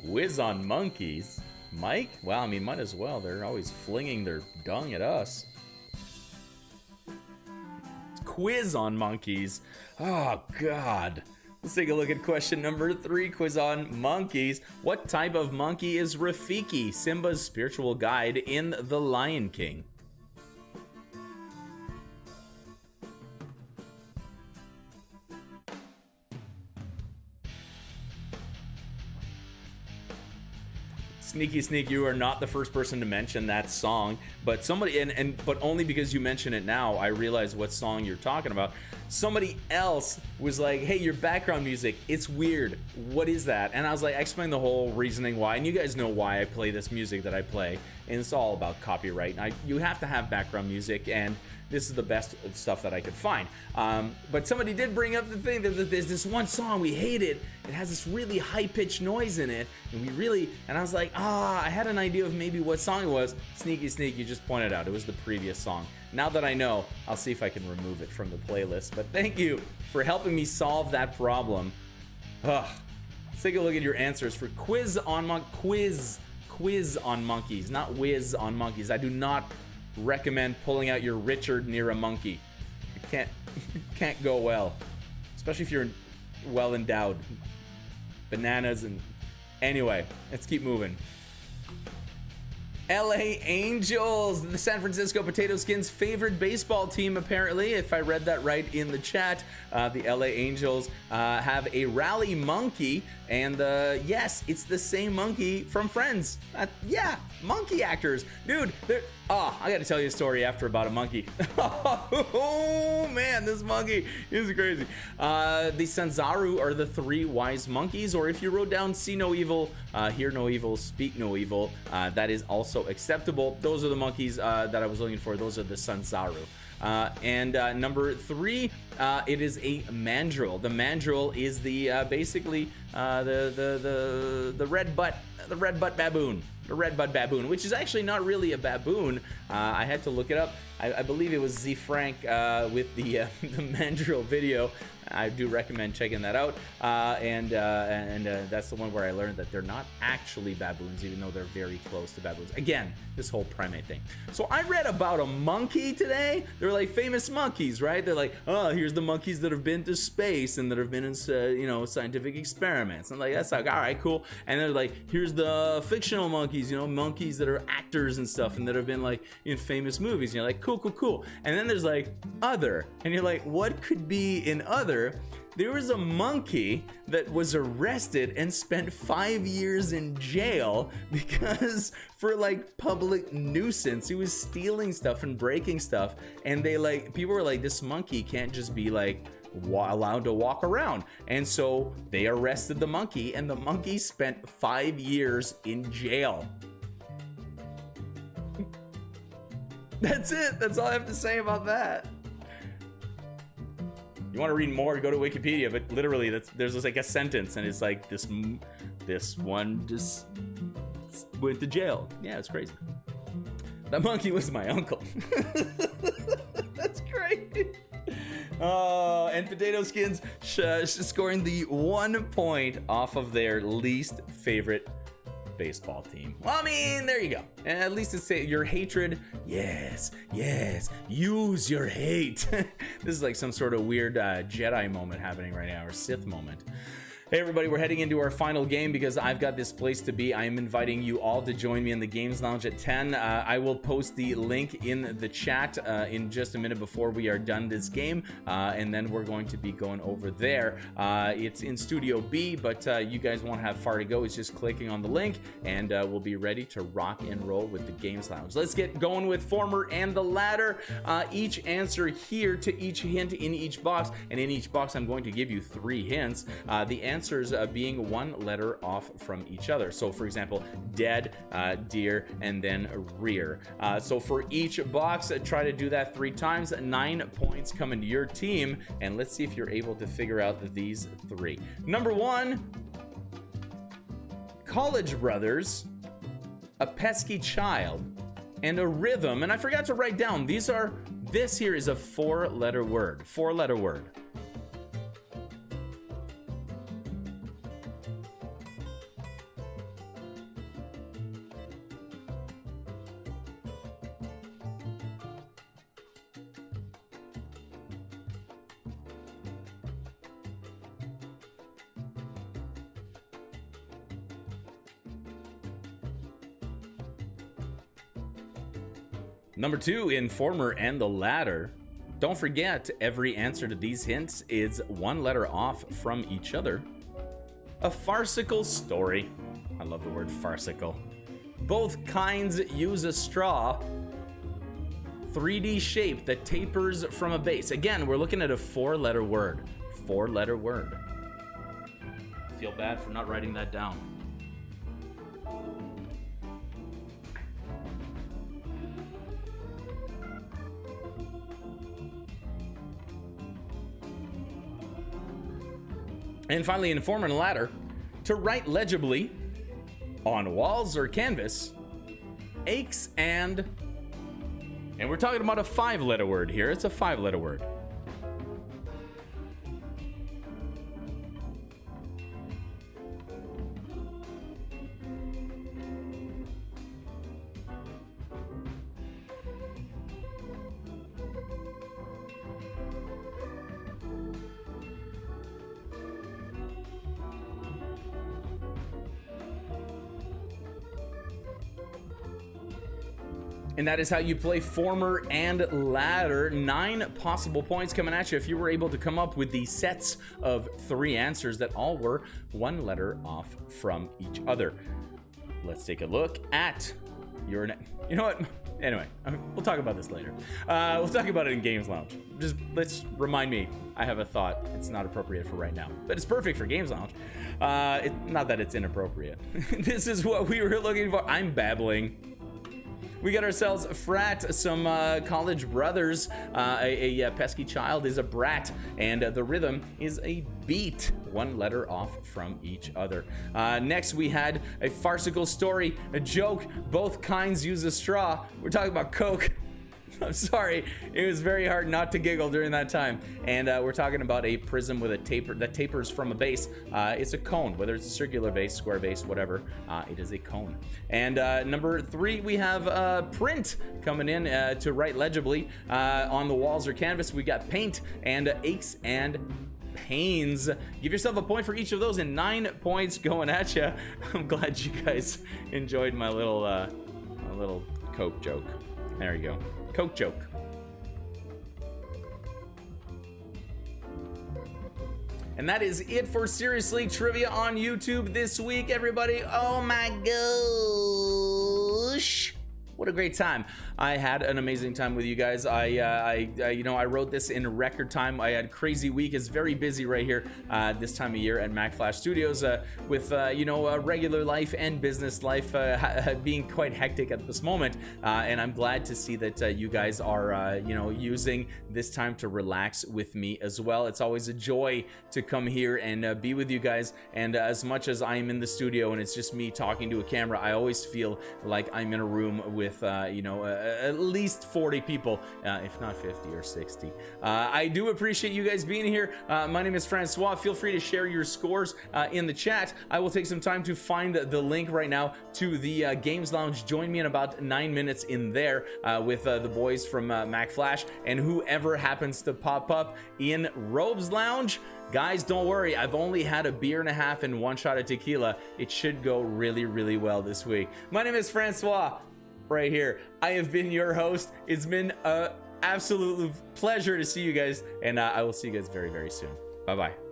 Whiz on monkeys? Mike? Well, I mean, might as well. They're always flinging their dung at us. Quiz on monkeys. Oh, God. Let's take a look at question number 3, quiz on monkeys. What type of monkey is Rafiki, Simba's spiritual guide in The Lion King? Sneaky Sneak, you are not the first person to mention that song, but somebody, but only because you mention it now, I realize what song you're talking about. Somebody else was like, hey, your background music, it's weird. What is that? And I was like, I explained the whole reasoning why, and you guys know why I play this music that I play, and it's all about copyright. You have to have background music, and this is the best stuff that I could find. But somebody did bring up the thing that there's this one song we hated. It has this really high-pitched noise in it, and I was like, I had an idea of maybe what song it was. Sneaky Sneak, you just pointed out, it was the previous song. Now that I know, I'll see if I can remove it from the playlist. But thank you for helping me solve that problem. Let's take a look at your answers for quiz on monkeys, not whiz on monkeys. I do not recommend pulling out your Richard near a monkey. It can't go well, especially if you're well endowed. Bananas and anyway, let's keep moving. LA Angels, the San Francisco Potato Skins' favorite baseball team, apparently, if I read that right in the chat. The LA Angels have a rally monkey, and yes, it's the same monkey from Friends. Yeah, monkey actors. Dude, I gotta tell you a story after about a monkey. Oh man, this monkey is crazy. The Sanzaru are the 3 wise monkeys, or if you wrote down see no evil, hear no evil, speak no evil, that is also acceptable. Those are the monkeys that I was looking for. Those are the Sanzaru. And number 3, it is a mandrill. The mandrill is the basically the red butt baboon. The red butt baboon, which is actually not really a baboon. I had to look it up. I believe it was Z Frank with the mandrill video. I do recommend checking that out. And that's the one where I learned that they're not actually baboons, even though they're very close to baboons. Again, this whole primate thing. So I read about a monkey today. They're like famous monkeys, right? They're like, oh, here's the monkeys that have been to space and that have been in, scientific experiments. I'm like, that's like, all right, cool. And they're like, here's the fictional monkeys, monkeys that are actors and stuff and that have been like in famous movies. And you're like, cool. And then there's like other, and you're like, what could be in other? There was a monkey that was arrested and spent 5 years in jail because for like public nuisance. He was stealing stuff and breaking stuff, and people were like, this monkey can't just be like allowed to walk around. And so they arrested the monkey, and the monkey spent 5 years in jail. That's it. That's all I have to say about that. You want to read more, go to Wikipedia, but literally there's like a sentence, and it's like this one just went to jail. Yeah, it's crazy. That monkey was my uncle. And Potato Skins scoring the 1 point off of their least favorite baseball team. Well, I mean, there you go. And at least it's your hatred. Yes, use your hate. This is like some sort of weird Jedi moment happening right now, or Sith moment. Hey everybody, we're heading into our final game because I've got this place to be. I am inviting you all to join me in the Games Lounge at 10. I will post the link in the chat in just a minute before we are done this game, and then we're going to be going over there. It's in Studio B, but you guys won't have far to go. It's just clicking on the link, and we'll be ready to rock and roll with the Games Lounge. Let's get going with Former and the Latter. Each answer here to each hint in each box, and in each box I'm going to give you 3 hints. The answers being 1 letter off from each other. So for example, dead, deer, and then rear. So for each box, try to do that 3 times. 9 points coming to your team, and let's see if you're able to figure out these 3. Number 1, College Brothers, a pesky child, and a rhythm. And I forgot to write down, this here is a 4-letter word. 4-letter word. Number 2, in Former and the Latter. Don't forget, every answer to these hints is 1 letter off from each other. A farcical story. I love the word farcical. Both kinds use a straw. 3D shape that tapers from a base. Again, we're looking at a 4-letter word. 4-letter word. I feel bad for not writing that down. And finally, in Former and Latter, to write legibly on walls or canvas, aches and we're talking about a 5-letter word here. It's a 5-letter word. And that is how you play Former and Latter. 9 possible points coming at you if you were able to come up with the sets of 3 answers that all were 1 letter off from each other. Let's take a look at your... You know what? Anyway, we'll talk about this later. We'll talk about it in Games Lounge. Just let's remind me. I have a thought. It's not appropriate for right now, but it's perfect for Games Lounge. Not that it's inappropriate. This is what we were looking for. I'm babbling. We got ourselves a frat, some college brothers. A pesky child is a brat, and the rhythm is a beat. 1 letter off from each other. Next, we had a farcical story, a joke. Both kinds use a straw. We're talking about Coke. I'm sorry, it was very hard not to giggle during that time. And we're talking about a prism with a taper that tapers from a base. It's a cone, whether it's a circular base, square base, whatever. It is a cone. And number 3, we have print coming in to write legibly on the walls or canvas. We got paint and aches and pains. Give yourself a point for each of those, and 9 points going at you. I'm glad you guys enjoyed my little Coke joke. There you go. Coke joke. And that is it for Seriously Trivia on YouTube this week, everybody. Oh my gosh. What a great time. I had an amazing time with you guys. I wrote this in record time. I had a crazy week. It's very busy right here this time of year at Mack Flash Studios with regular life and business life being quite hectic at this moment. And I'm glad to see that you guys are, using this time to relax with me as well. It's always a joy to come here and be with you guys. And as much as I'm in the studio and it's just me talking to a camera, I always feel like I'm in a room with with at least 40 people, if not 50 or 60. I do appreciate you guys being here. My name is Francois. Feel free to share your scores in the chat. I will take some time to find the link right now to the Games Lounge. Join me in about 9 minutes in there with the boys from Mack Flash and whoever happens to pop up in Robes Lounge. Guys, don't worry, I've only had a beer and a half and 1 shot of tequila. It should go really, really well this week. My name is Francois, right here. I have been your host. It's been an absolute pleasure to see you guys, and I will see you guys very, very soon. Bye-bye.